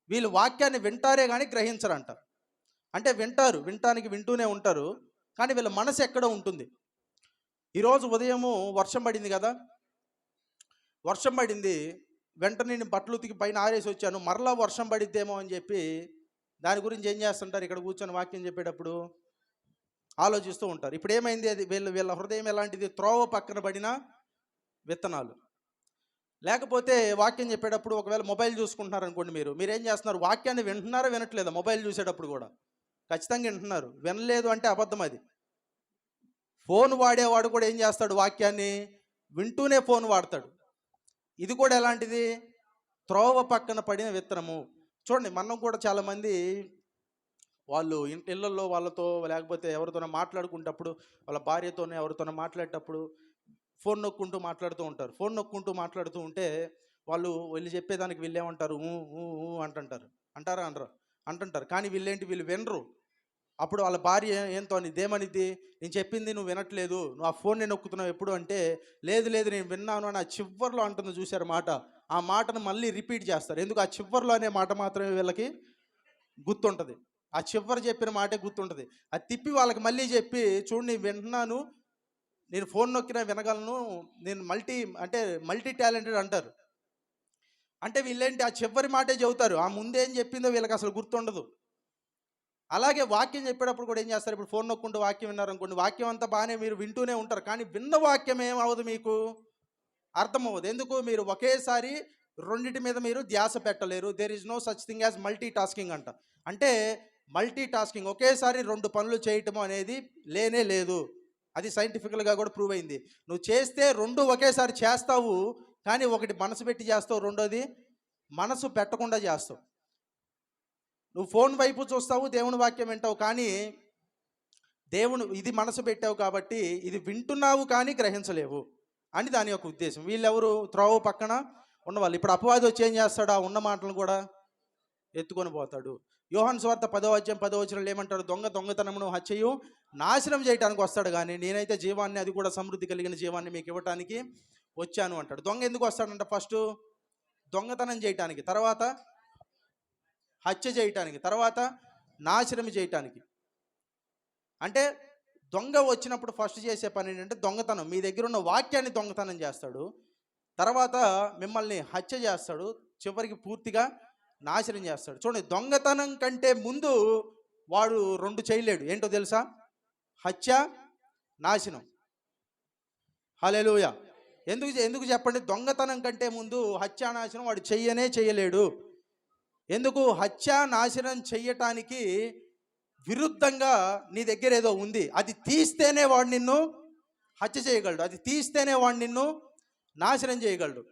వీళ్ళు వాక్యాన్ని వింటారే కానీ గ్రహించరంట. అంటే వినటానికి వింటూనే ఉంటారు కానీ వీళ్ళ మనసు ఎక్కడో ఉంటుంది. ఈరోజు ఉదయము వర్షం పడింది కదా, వర్షం పడింది, వెంటనే నేను బట్టలు ఉతికి పైన ఆరేసి వచ్చాను, మరలా వర్షం పడిద్దేమో అని చెప్పి దాని గురించి ఏం చేస్తుంటారు, ఇక్కడ కూర్చొని వాక్యం చెప్పేటప్పుడు ఆలోచిస్తూ ఉంటారు. ఇప్పుడు ఏమైంది, అది వీళ్ళ హృదయం ఎలాంటిది, త్రోవ పక్కన పడిన విత్తనాలు. లేకపోతే వాక్యం చెప్పేటప్పుడు ఒకవేళ మొబైల్ చూసుకుంటున్నారు అనుకోండి, మీరేం చేస్తున్నారు, వాక్యాన్ని వింటున్నారా వినట్లేదా, మొబైల్ చూసేటప్పుడు కూడా ఖచ్చితంగా వింటున్నారు, వినలేదు అంటే అబద్ధం. అది ఫోన్ వాడేవాడు కూడా ఏం చేస్తాడు, వాక్యాన్ని వింటూనే ఫోన్ వాడతాడు. ఇది కూడా ఎలాంటిది, త్రోవ పక్కన పడిన విత్తనము. చూడండి, మనం కూడా చాలామంది వాళ్ళు ఇళ్ళల్లో వాళ్ళతో లేకపోతే ఎవరితోనో మాట్లాడుకునేటప్పుడు, వాళ్ళ భార్యతోనే ఎవరితోనో మాట్లాడేటప్పుడు ఫోన్ నొక్కుంటూ మాట్లాడుతూ ఉంటారు. ఫోన్ నొక్కుంటూ మాట్లాడుతూ ఉంటే వీళ్ళు చెప్పేదానికి వీళ్ళేమంటారు, అంటుంటారు కానీ వీళ్ళు వినరు. అప్పుడు వాళ్ళ భార్య ఏంతో ఇదేమనిద్ది, నేను చెప్పింది నువ్వు వినట్లేదు, నువ్వు ఆ ఫోన్ నేను నొక్కుతున్నావు ఎప్పుడు అంటే, లేదు నేను విన్నాను అని ఆ చివర్లో అంటుంది చూశారు మాట. ఆ మాటను మళ్ళీ రిపీట్ చేస్తారు. ఎందుకు, ఆ చివర్లో అనే మాట మాత్రమే వీళ్ళకి గుర్తుంటుంది. ఆ చివరి చెప్పిన మాటే గుర్తుంటుంది. అది తిప్పి వాళ్ళకి మళ్ళీ చెప్పి, చూడు నేను వింటున్నాను, నేను ఫోన్ నొక్కినా వినగలను, నేను మల్టీ టాలెంటెడ్ అంటారు. అంటే వీళ్ళేంటి, ఆ చివరి మాటే చెబుతారు, ఆ ముందేం చెప్పిందో వీళ్ళకి అసలు గుర్తుండదు. అలాగే వాక్యం చెప్పేటప్పుడు కూడా ఏం చేస్తారు, ఇప్పుడు ఫోన్ నొక్కుంటూ వాక్యం విన్నారనుకోండి, వాక్యం అంతా బాగానే మీరు వింటూనే ఉంటారు కానీ విన్న వాక్యం ఏమవదు, మీకు అర్థమవ్వదు. ఎందుకు, మీరు ఒకేసారి రెండింటి మీద మీరు ధ్యాస పెట్టలేరు. There is no such thing as multitasking అంట. అంటే మల్టీ టాస్కింగ్, ఒకేసారి 2 పనులు చేయటం అనేది లేనే లేదు. అది సైంటిఫికల్గా కూడా ప్రూవ్ అయింది. నువ్వు చేస్తే 2 ఒకేసారి చేస్తావు కానీ ఒకటి మనసు పెట్టి చేస్తావు, రెండోది మనసు పెట్టకుండా చేస్తావు. నువ్వు ఫోన్ వైపు చూస్తావు, దేవుని వాక్యం వింటావు, కానీ ఇది మనసు పెట్టావు కాబట్టి ఇది వింటున్నావు కానీ గ్రహించలేవు అని దాని యొక్క ఉద్దేశం. వీళ్ళెవరు, త్రోవ పక్కన ఉన్నవాళ్ళు. ఇప్పుడు అపవాది వచ్చి ఏం చేస్తాడు, ఆ ఉన్న మాటలను కూడా ఎత్తుకొని పోతాడు. యోహాను సువార్త 10వ అధ్యాయం 10వ వచనంలో ఏమంటాడు, దొంగతనమును హత్యయు నాశనం చేయడానికి వస్తాడు కానీ నేనైతే జీవాన్ని, అది కూడా సమృద్ధి కలిగిన జీవాన్ని మీకు ఇవ్వటానికి వచ్చాను అంటాడు. దొంగ ఎందుకు వస్తాడంట, ఫస్ట్ దొంగతనం చేయటానికి, తర్వాత హత్య చేయటానికి, తర్వాత నాశనం చేయటానికి. అంటే దొంగ వచ్చినప్పుడు ఫస్ట్ చేసే పని ఏంటంటే దొంగతనం. మీ దగ్గర ఉన్న వాక్యాన్ని దొంగతనం చేస్తాడు, తర్వాత మిమ్మల్ని హత్య చేస్తాడు, చివరికి పూర్తిగా నాశనం చేస్తాడు. చూడండి, దొంగతనం కంటే ముందు వాడు రెండు చేయలేడు. ఏంటో తెలుసా? హత్య, నాశనం. హల్లెలూయా. ఎందుకు ఎందుకు చెప్పండి? దొంగతనం కంటే ముందు హత్య, నాశనం వాడు చేయలేడు. ఎందుకు? హత్య, నాశనం చెయ్యటానికి విరుద్ధంగా నీ దగ్గర ఏదో ఉంది. అది తీస్తేనే వాడు నిన్ను హత్య చేయగలడు. అది తీస్తేనే వాడు నిన్ను నాశనం చేయగలడు.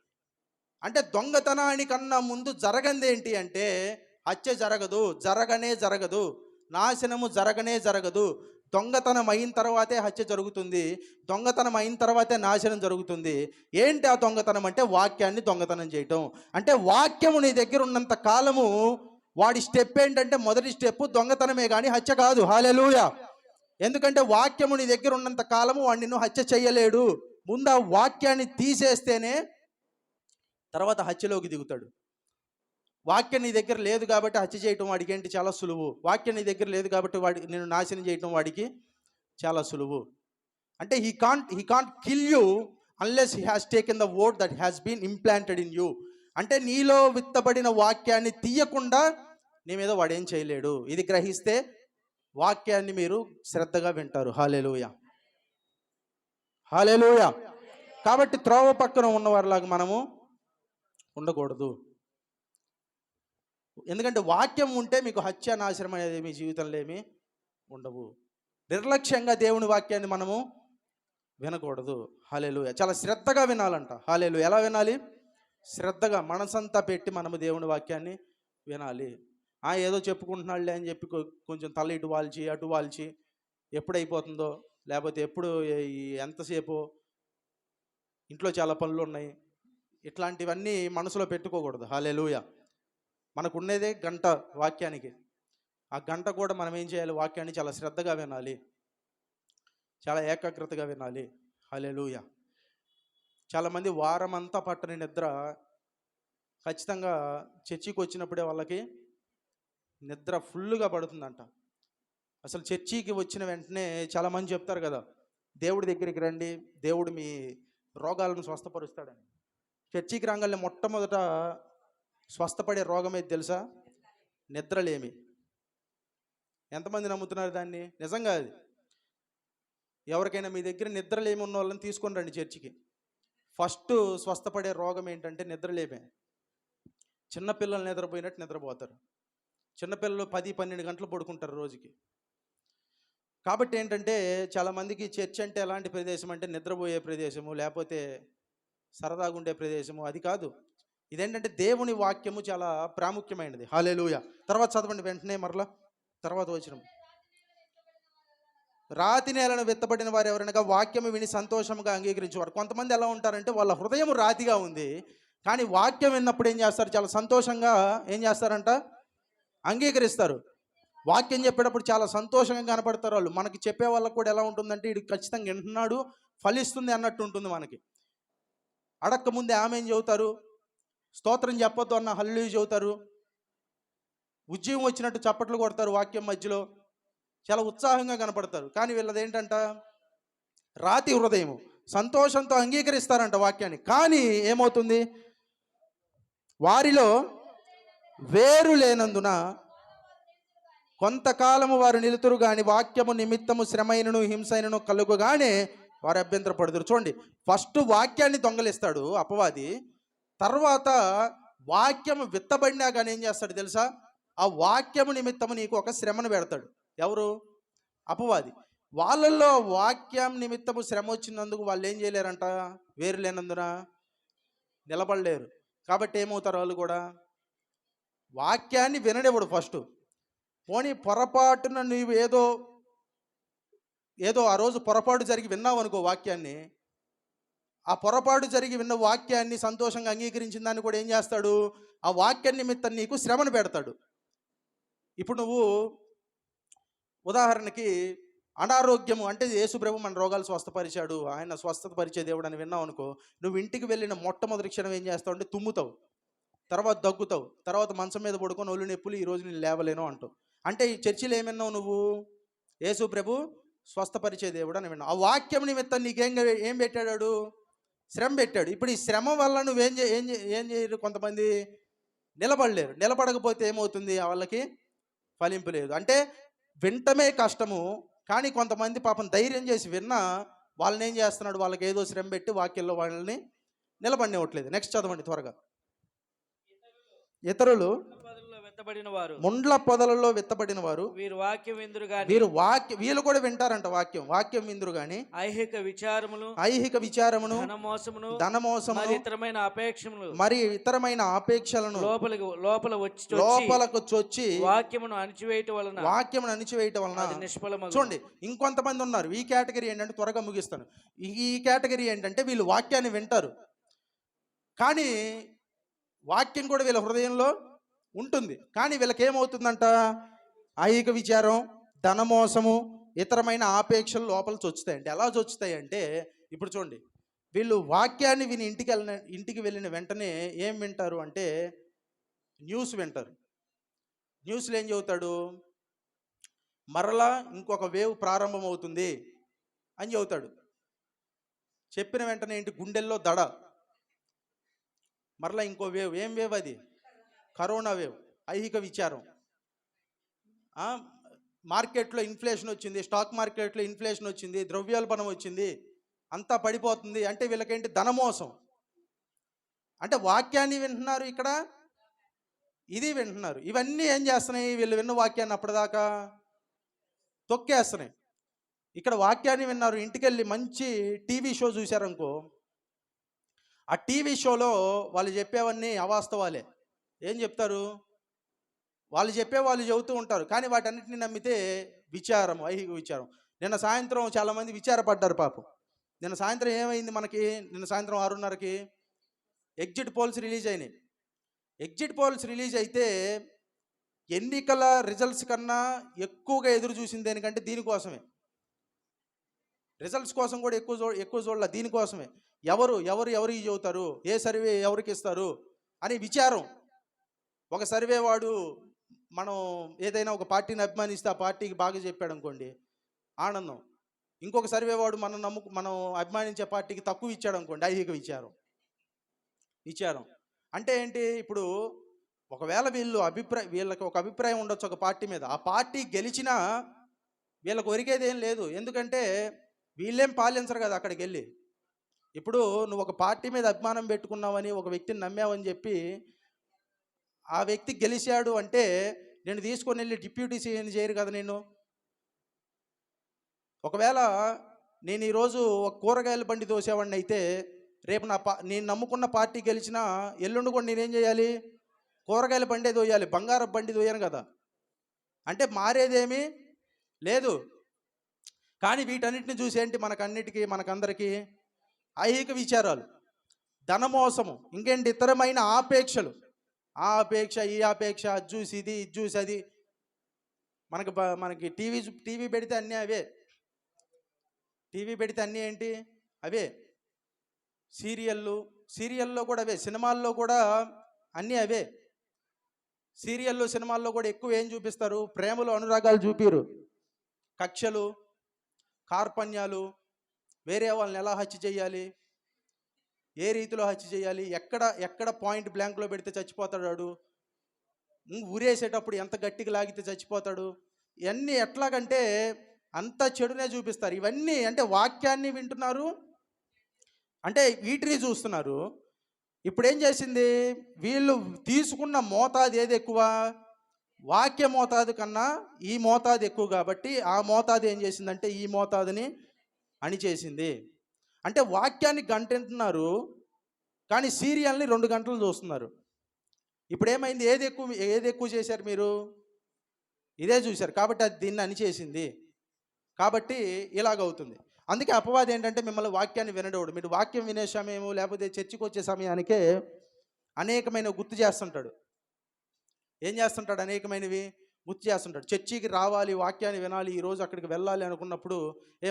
అంటే దొంగతనానికన్నా ముందు జరగంది ఏంటి అంటే హత్య జరగదు, నాశనము జరగదు. దొంగతనం అయిన తర్వాతే హత్య జరుగుతుంది, దొంగతనం అయిన తర్వాతే నాశనం జరుగుతుంది. ఏంటి ఆ దొంగతనం అంటే వాక్యాన్ని దొంగతనం చేయటం. అంటే వాక్యము నీ దగ్గర ఉన్నంత కాలము వాడి స్టెప్ ఏంటంటే మొదటి స్టెప్ దొంగతనమే కానీ హత్య కాదు. హల్లెలూయా. ఎందుకంటే వాక్యము నీ దగ్గర ఉన్నంత కాలము వాడు నిన్ను హత్య చేయలేడు. ముందు ఆ వాక్యాన్ని తీసేస్తేనే తర్వాత హత్యలోకి దిగుతాడు. వాక్యం నీ దగ్గర లేదు కాబట్టి హత్య చేయటం వాడికి ఏంటి? చాలా సులువు. వాక్యం నీ దగ్గర లేదు కాబట్టి నేను నాశనం చేయటం వాడికి చాలా సులువు. అంటే he can't kill you unless he has taken the word that has been implanted in you. అంటే నీలో విత్తబడిన వాక్యాన్ని తీయకుండా నీ మీద వాడు ఏం చేయలేడు. ఇది గ్రహిస్తే వాక్యాన్ని మీరు శ్రద్ధగా వింటారు. హల్లెలూయా, హల్లెలూయా. కాబట్టి త్రోవ పక్కన ఉన్నవారిలాగా మనము ఉండకూడదు. ఎందుకంటే వాక్యం ఉంటే మీకు హత్య, నాశనం అనేది మీ జీవితంలో ఏమీ ఉండవు. నిర్లక్ష్యంగా దేవుని వాక్యాన్ని మనము వినకూడదు. హల్లెలూయా. చాలా శ్రద్ధగా వినాలంట. హల్లెలూయా. ఎలా వినాలి? శ్రద్ధగా మనసంతా పెట్టి మనము దేవుని వాక్యాన్ని వినాలి. ఏదో చెప్పుకుంటున్నాళ్ళే అని చెప్పి కొంచెం తల ఇటు వాల్చి అటు వాల్చి ఎప్పుడైపోతుందో, లేకపోతే ఎప్పుడు ఎంతసేపు ఇంట్లో చాలా పనులు ఉన్నాయి, ఇట్లాంటివన్నీ మనసులో పెట్టుకోకూడదు. హల్లెలూయా. మనకు ఉండేదే గంట వాక్యానికి. ఆ గంట కూడా మనం ఏం చేయాలి? వాక్యాన్ని చాలా శ్రద్ధగా వినాలి, చాలా ఏకాగ్రతగా వినాలి. హల్లెలూయా. చాలామంది వారం అంతా పట్టని నిద్ర ఖచ్చితంగా చర్చికి వచ్చినప్పుడే వాళ్ళకి నిద్ర ఫుల్గా పడుతుందంట. అసలు చర్చికి వచ్చిన వెంటనే చాలామంది చెప్తారు కదా, దేవుడి దగ్గరికి రండి, దేవుడు మీ రోగాలను స్వస్థపరుస్తాడని. చర్చికి రాగానే మొట్టమొదట స్వస్థపడే రోగం ఏది తెలుసా? నిద్రలేమి. ఎంతమంది నమ్ముతున్నారు దాన్ని? నిజంగా అది. ఎవరికైనా మీ దగ్గర నిద్రలేమి ఉన్న వాళ్ళని తీసుకొని రండి చర్చికి. ఫస్ట్ స్వస్థపడే రోగం ఏంటంటే నిద్రలేమే. చిన్నపిల్లలు నిద్రపోయినట్టు నిద్రపోతారు. చిన్నపిల్లలు 10-12 గంటలు పడుకుంటారు రోజుకి. కాబట్టి ఏంటంటే చాలామందికి చర్చ్ అంటే ఎలాంటి ప్రదేశం అంటే నిద్రపోయే ప్రదేశము, లేకపోతే సరదాగా ఉండే ప్రదేశము. అది కాదు. ఇదేంటంటే దేవుని వాక్యము చాలా ప్రాముఖ్యమైనది. హల్లెలూయా. తర్వాత చదవండి వెంటనే మరలా తర్వాత వచనం. రాతి నేలను విత్తబడిన వారు ఎవరైనా వాక్యము విని సంతోషంగా అంగీకరించేవారు. కొంతమంది ఎలా ఉంటారంటే వాళ్ళ హృదయం రాతిగా ఉంది, కానీ వాక్యం విన్నప్పుడు ఏం చేస్తారు? చాలా సంతోషంగా ఏం చేస్తారంట? అంగీకరిస్తారు. వాక్యం చెప్పేటప్పుడు చాలా సంతోషంగా కనపడతారు వాళ్ళు. మనకి చెప్పే వాళ్ళకు కూడా ఎలా ఉంటుందంటే ఇది ఖచ్చితంగా వింటున్నాడు, ఫలిస్తుంది అన్నట్టు ఉంటుంది మనకి. అడక్క ముందే ఆమెన్ చెబుతారు, స్తోత్రం చెప్పొద్దు అన్న హల్లెలూయా చెబుతారు, ఉద్యోగం వచ్చినట్టు చప్పట్లు కొడతారు వాక్యం మధ్యలో, చాలా ఉత్సాహంగా కనపడతారు. కానీ వీళ్ళది ఏంటంట? రాతి హృదయము. సంతోషంతో అంగీకరిస్తారంట వాక్యాన్ని, కానీ ఏమవుతుంది? వారిలో వేరు లేనందున కొంతకాలము వారు నిలుతురు కానీ వాక్యము నిమిత్తము శ్రమైనను హింసైనను కలుగుగానే వారు అభ్యంతరపడుదురు. చూడండి, ఫస్ట్ వాక్యాన్ని దొంగలిస్తాడు అపవాది. తర్వాత వాక్యము విత్తబడినా కానీ ఏం చేస్తాడు తెలుసా? ఆ వాక్యము నిమిత్తము నీకు ఒక శ్రమను పెడతాడు. ఎవరు? అపవాది. వాళ్ళల్లో వాక్యం నిమిత్తము శ్రమ వచ్చినందుకు వాళ్ళు ఏం చేయలేరంట? వేరు లేనందున నిలబడలేరు. కాబట్టి ఏమవుతారు? వాళ్ళు కూడా వాక్యాన్ని వినడేవాడు ఫస్ట్. పోనీ పొరపాటున నువ్వు ఏదో ఆ రోజు పొరపాటు జరిగి విన్నావు అనుకో వాక్యాన్ని, ఆ పొరపాటు జరిగి విన్న వాక్యాన్ని సంతోషంగా అంగీకరించిన దాన్ని కూడా ఏం చేస్తాడు? ఆ వాక్యం నిమిత్తం నీకు శ్రమను పెడతాడు. ఇప్పుడు నువ్వు ఉదాహరణకి అనారోగ్యము అంటే యేసుప్రభు మన రోగాలు స్వస్థపరిచాడు, ఆయన స్వస్థపరిచే దేవుడు అని విన్నావు అనుకో, నువ్వు ఇంటికి వెళ్ళిన మొట్టమొదటి క్షణం ఏం చేస్తావు అంటే తుమ్ముతావు, తర్వాత దగ్గుతావు, తర్వాత మంచం మీద పడుకొని ఒళ్ళు నొప్పులు, ఈరోజు నేను లేవలేను అంటావు. అంటే ఈ చర్చిలో ఏమన్నావు నువ్వు? యేసుప్రభు స్వస్థపరిచే దేవుడు అని విన్నావు. ఆ వాక్యం నిమిత్తం ఏం పెట్టాడు? శ్రమ పెట్టాడు. ఇప్పుడు ఈ శ్రమ వల్ల నువ్వేం ఏం చేయరు? కొంతమంది నిలబడలేరు. నిలబడకపోతే ఏమవుతుంది? వాళ్ళకి ఫలింపు లేదు. అంటే వింటమే కష్టము. కానీ కొంతమంది పాపం ధైర్యం చేసి విన్నా వాళ్ళని ఏం చేస్తున్నాడు, వాళ్ళకి ఏదో శ్రమ పెట్టి వాక్యంలో వాళ్ళని నిలబడినివ్వట్లేదు. నెక్స్ట్ చదవండి త్వరగా. ఇతరులు పదుల్లో వెత్తబడిన వారు ముండ్ల పొదలలో విత్తబడిన వారు వీరు వాక్యం విందురు గాని వీళ్ళు కూడా వింటారంట వాక్యం విందురు గాని ఐహిక విచారములు ఐహిక విచారమును ధనమోసమును మరి ఇతరమైన అపేక్షలను లోపలకు చొచ్చి వాక్యమును అణిచివేయటం వలన అది నిష్ఫలమగును. చూడండి, ఇంకొంతమంది ఉన్నారు. ఈ కేటగిరీ ఏంటంటే త్వరగా ముగిస్తాను. ఈ కేటగిరీ ఏంటంటే వీళ్ళు వాక్యాన్ని వింటారు, కానీ వాక్యం కూడా వీళ్ళ హృదయంలో ఉంటుంది. కానీ వీళ్ళకి ఏమవుతుందంట, ఐహిక విచారం, ధనమోసము, ఇతరమైన ఆపేక్షలు లోపల చొచ్చుతాయండి. ఎలా చొచ్చుతాయంటే, ఇప్పుడు చూడండి, వీళ్ళు వాక్యాన్ని విని ఇంటికి వెళ్ళిన వెంటనే ఏం వింటారు అంటే న్యూస్ వింటారు. న్యూస్లో ఏం చెబుతాడు, మరలా ఇంకొక వేవ్ ప్రారంభం అవుతుంది అని చెబుతాడు. చెప్పిన వెంటనే ఏంటి, గుండెల్లో దడ, మరలా ఇంకో వేవ్. ఏం వేవ్ అది? కరోనా వేవ్, ఐహిక విచారం. మార్కెట్లో ఇన్ఫ్లేషన్ వచ్చింది, స్టాక్ మార్కెట్లో ఇన్ఫ్లేషన్ వచ్చింది, ద్రవ్యోల్బణం వచ్చింది, అంతా పడిపోతుంది. అంటే వీళ్ళకేంటి, ధనమోసం. అంటే వాక్యాన్ని వింటున్నారు, ఇక్కడ ఇది వింటున్నారు. ఇవన్నీ ఏం చేస్తున్నాయి, వీళ్ళు విన్న వాక్యాన్ని అప్పటిదాకా తొక్కేస్తున్నాయి. ఇక్కడ వాక్యాన్ని విన్నారు, ఇంటికెళ్ళి మంచి టీవీ షో చూశారనుకో, ఆ టీవీ షోలో వాళ్ళు చెప్పేవన్నీ అవాస్తవాలే. ఏం చెప్తారు, వాళ్ళు చెబుతూ ఉంటారు, కానీ వాటన్నిటిని నమ్మితే విచారం, ఐహిక విచారం. నిన్న సాయంత్రం చాలామంది విచారపడ్డారు పాపం. నిన్న సాయంత్రం ఏమైంది మనకి, నిన్న సాయంత్రం 6:30కి ఎగ్జిట్ పోల్స్ రిలీజ్ అయినాయి. ఎగ్జిట్ పోల్స్ రిలీజ్ అయితే ఎన్నికల రిజల్ట్స్ కన్నా ఎక్కువగా ఎదురు చూసింది దేనికంటే దీనికోసమే. రిజల్ట్స్ కోసం కూడా ఎక్కువ చూడాల, దీనికోసమే. ఎవరికి చెబుతారు, ఏ సర్వే ఎవరికి ఇస్తారు అని విచారం. ఒక సర్వే వాడు మనం ఏదైనా ఒక పార్టీని అభిమానిస్తే ఆ పార్టీకి బాగా చెప్పాడు అనుకోండి, ఆనందం. ఇంకొక సర్వే వాడు మనం అభిమానించే పార్టీకి తక్కువ ఇచ్చాడు అనుకోండి, ఐహిక విచారం. అంటే ఏంటి, ఇప్పుడు ఒకవేళ వీళ్ళకి ఒక అభిప్రాయం ఉండొచ్చు ఒక పార్టీ మీద, ఆ పార్టీ గెలిచినా వీళ్ళకి ఒరిగేది ఏం లేదు. ఎందుకంటే వీళ్ళేం పాలించరు కదా అక్కడికి వెళ్ళి. ఇప్పుడు నువ్వు ఒక పార్టీ మీద అభిమానం పెట్టుకున్నావని, ఒక వ్యక్తిని నమ్మావని చెప్పి ఆ వ్యక్తి గెలిచాడు అంటే నేను తీసుకొని వెళ్ళి డిప్యూటీ సీఎం చేయరు కదా నేను. ఒకవేళ నేను ఈరోజు ఒక కూరగాయల బండి తోసేవాడిని అయితే, రేపు నేను నమ్ముకున్న పార్టీ గెలిచినా ఎల్లుండి కూడా నేనేం చేయాలి, కూరగాయల బండే తోయాలి, బంగారం బండి తోయాను కదా. అంటే మారేదేమీ లేదు. కానీ వీటన్నిటిని చూసి ఏంటి, మనకందరికీ ఐహిక విచారాలు, ధనమోసము, ఇంకేంటి ఇతరమైన ఆపేక్షలు. ఆ అపేక్ష, ఈ అపేక్ష, అది చూసి ఇది చూసి అది. మనకి టీవీ పెడితే అన్నీ అవే. టీవీ పెడితే అన్నీ ఏంటి, అవే. సీరియల్లో కూడా అవే, సినిమాల్లో కూడా అన్నీ అవే. సినిమాల్లో కూడా ఎక్కువ ఏం చూపిస్తారు, ప్రేమలు, అనురాగాలు చూపిరు, కక్షలు, కార్పణ్యాలు, వేరే వాళ్ళని ఎలా హత్య చేయాలి, ఏ రీతిలో హత్య చేయాలి, ఎక్కడ పాయింట్ బ్లాంక్లో పెడితే చచ్చిపోతాడు వాడు, ఊరేసేటప్పుడు ఎంత గట్టిగా లాగితే చచ్చిపోతాడు. ఇవన్నీ ఎట్లాగంటే అంత చెడునే చూపిస్తారు. ఇవన్నీ అంటే వాక్యాన్ని వింటున్నారు, అంటే వీటిని చూస్తున్నారు. ఇప్పుడు ఏం చేసింది, వీళ్ళు తీసుకున్న మోతాదు ఏది ఎక్కువ, వాక్య మోతాదు కన్నా ఈ మోతాదు ఎక్కువ. కాబట్టి ఆ మోతాదు ఏం చేసిందంటే ఈ మోతాదుని అణిచేసింది. అంటే వాక్యాన్ని గంట వింటున్నారు, కానీ సీరియల్ని 2 గంటలు చూస్తున్నారు. ఇప్పుడు ఏమైంది, ఏది ఎక్కువ చేశారు మీరు, ఇదే చూశారు. కాబట్టి అది దీన్ని అణిచేసింది. కాబట్టి ఇలాగవుతుంది. అందుకే అపవాది ఏంటంటే మిమ్మల్ని వాక్యాన్ని వినడోడు. మీరు వాక్యం వినే సమయము లేకపోతే చర్చికి వచ్చే సమయానికే అనేకమైన గుర్తు చేస్తుంటాడు. ఏం చేస్తుంటాడు, అనేకమైనవి గుర్తు చేస్తుంటాడు. చర్చికి రావాలి, వాక్యాన్ని వినాలి, ఈరోజు అక్కడికి వెళ్ళాలి అనుకున్నప్పుడు,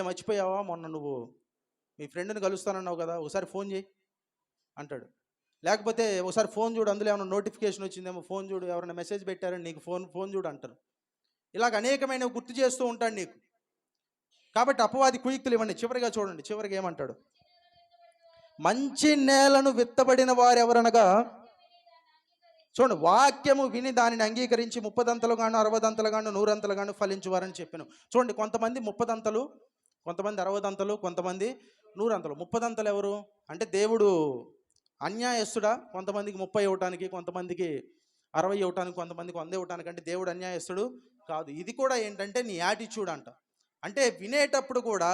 మర్చిపోయావా మొన్న నువ్వు మీ ఫ్రెండ్ని కలుస్తానన్నావు కదా, ఒకసారి ఫోన్ చేయి అంటాడు. లేకపోతే ఒకసారి ఫోన్ చూడు, అందులో ఏమైనా నోటిఫికేషన్ వచ్చిందేమో, ఫోన్ చూడు, ఎవరైనా మెసేజ్ పెట్టారని నీకు ఫోన్ చూడు అంటారు. ఇలాగ అనేకమైన గుర్తు చేస్తూ ఉంటాడు నీకు. కాబట్టి అపవాది కుయుక్తులు ఇవ్వండి. చివరిగా చూడండి, చివరిగా ఏమంటాడు, మంచి నేలను విత్తబడిన వారు ఎవరనగా చూడండి, వాక్యము విని దానిని అంగీకరించి 30 గాను 60 గాను 100 గాను ఫలించువారని చెప్పాను. చూడండి, కొంతమంది 30, కొంతమంది 60, కొంతమంది 100. 30 ఎవరు అంటే దేవుడు అన్యాయస్తుడా? కొంతమందికి 30 ఇవ్వటానికి, కొంతమందికి 60 ఇవ్వటానికి, కొంతమందికి 100 ఇవ్వటానికి. అంటే దేవుడు అన్యాయస్తుడు కాదు. ఇది కూడా ఏంటంటే నీ యాటిట్యూడ్ అంట. అంటే వినేటప్పుడు కూడా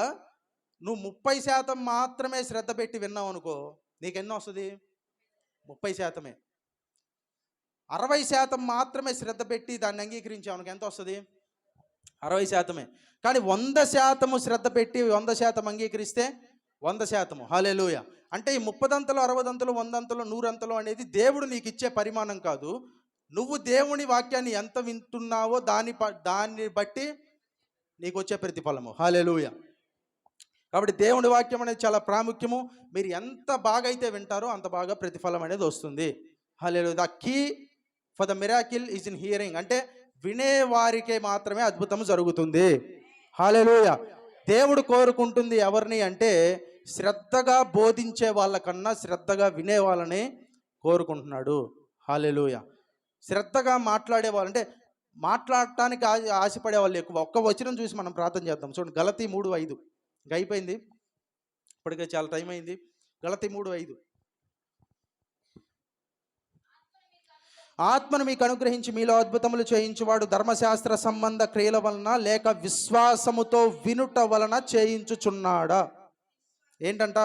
నువ్వు 30% మాత్రమే శ్రద్ధ పెట్టి విన్నావు అనుకో, నీకెన్నో వస్తుంది? 30%. 60% మాత్రమే శ్రద్ధ పెట్టి దాన్ని అంగీకరించావు అనుకో, ఎంత వస్తుంది? 60%. కానీ 100% శ్రద్ధ పెట్టి 100% అంగీకరిస్తే 100%. హల్లెలూయా. అంటే ఈ 30, 60, 100, 100 అనేది దేవుడు నీకు ఇచ్చే పరిమాణం కాదు. నువ్వు దేవుని వాక్యాన్ని ఎంత వింటున్నావో దాన్ని బట్టి నీకు వచ్చే ప్రతిఫలము. హల్లెలూయా. కాబట్టి దేవుని వాక్యం అనేది చాలా ప్రాముఖ్యము. మీరు ఎంత బాగా అయితే వింటారో అంత బాగా ప్రతిఫలం అనేది వస్తుంది. Hallelujah. The key for the miracle is in hearing. అంటే వినే వారికే మాత్రమే అద్భుతం జరుగుతుంది. హల్లెలూయా. దేవుడు కోరుకుంటుంది ఎవరిని అంటే శ్రద్ధగా బోధించే వాళ్ళకన్నా శ్రద్ధగా వినే వాళ్ళని కోరుకుంటున్నాడు. హల్లెలూయా. శ్రద్ధగా మాట్లాడే వాళ్ళు అంటే మాట్లాడటానికి ఆశపడే వాళ్ళు ఎక్కువ. ఒక్క వచనం చూసి మనం ప్రార్థన చేద్దాం. చూడండి, గలతీ 3:5. అయిపోయింది, ఇప్పటికే చాలా టైం అయింది. గలతీ 3:5. ఆత్మను మీకు అనుగ్రహించి మీలో అద్భుతములు చేయించువాడు ధర్మశాస్త్ర సంబంధ క్రియల వలన లేక విశ్వాసముతో వినుట వలన చేయించుచున్నాడా? ఏంటంట?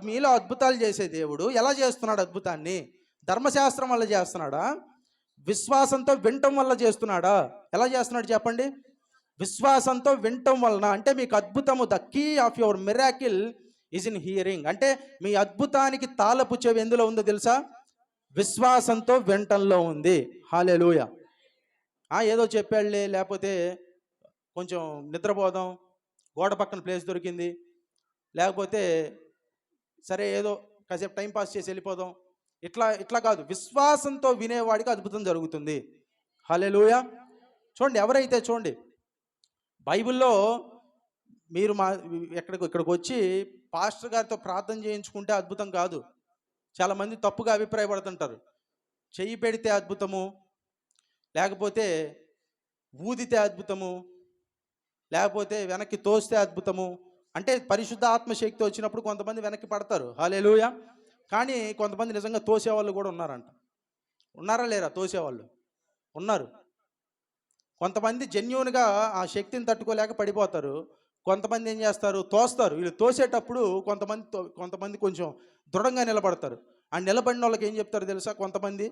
మీలో అద్భుతాలు చేసే దేవుడు ఎలా చేస్తున్నాడు అద్భుతాన్ని? ధర్మశాస్త్రం వల్ల చేస్తున్నాడా? విశ్వాసంతో వినటం వల్ల చేస్తున్నాడా? ఎలా చేస్తున్నాడు చెప్పండి? విశ్వాసంతో వినటం వలన. అంటే మీకు అద్భుతము, the key of your miracle is in hearing. అంటే మీ అద్భుతానికి తాళపు చెవి ఎందులో ఉందో తెలుసా? విశ్వాసంతో వినటంలో ఉంది. హల్లెలూయా. ఏదో చెప్పాడులే, లేకపోతే కొంచెం నిద్రపోదాం, గోడ పక్కన ప్లేస్ దొరికింది, లేకపోతే సరే ఏదో కాసేపు టైంపాస్ చేసి వెళ్ళిపోదాం, ఇట్లా కాదు. విశ్వాసంతో వినేవాడికి అద్భుతం జరుగుతుంది. హల్లెలూయా. చూడండి, ఎవరైతే చూడండి బైబిల్లో మీరు ఇక్కడికి వచ్చి పాస్టర్ గారితో ప్రార్థన చేయించుకుంటే అద్భుతం కాదు. చాలామంది తప్పుగా అభిప్రాయపడుతుంటారు. చెయ్యి పెడితే అద్భుతము, లేకపోతే ఊదితే అద్భుతము, లేకపోతే వెనక్కి తోస్తే అద్భుతము. అంటే పరిశుద్ధ ఆత్మశక్తి వచ్చినప్పుడు కొంతమంది వెనక్కి పడతారు. హల్లెలూయా. కానీ కొంతమంది నిజంగా తోసేవాళ్ళు కూడా ఉన్నారంట. ఉన్నారా లేరా? తోసేవాళ్ళు ఉన్నారు. కొంతమంది జెన్యూన్గా ఆ శక్తిని తట్టుకోలేక పడిపోతారు. కొంతమంది ఏం చేస్తారు? తోస్తారు. వీళ్ళు తోసేటప్పుడు కొంతమంది కొంచెం దృఢంగా నిలబడతారు. ఆ నిలబడిన వాళ్ళకి ఏం చెప్తారు తెలుసా? కొంతమంది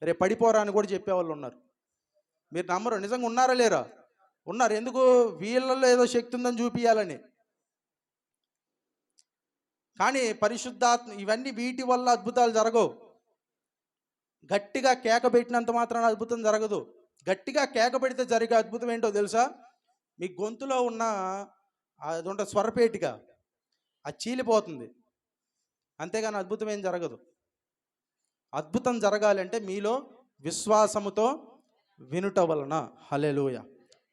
రేపు పడిపోరా అని కూడా చెప్పేవాళ్ళు ఉన్నారు. మీరు నమ్మరు. నిజంగా ఉన్నారా లేరా? ఉన్నారు. ఎందుకు? వీళ్ళల్లో ఏదో శక్తి ఉందని చూపించాలని. కానీ పరిశుద్ధాత్మ ఇవన్నీ వీటి వల్ల అద్భుతాలు జరగవు. గట్టిగా కేక పెట్టినంత మాత్రాన అద్భుతం జరగదు. గట్టిగా కేక పెడితే జరిగే అద్భుతం ఏంటో తెలుసా? మీ గొంతులో ఉన్న అది ఉంటుంది స్వరపేటిక, అది చీలిపోతుంది. అంతేగాని అద్భుతం ఏం జరగదు. అద్భుతం జరగాలంటే మీలో విశ్వాసముతో వినుట వలన. హల్లెలూయా.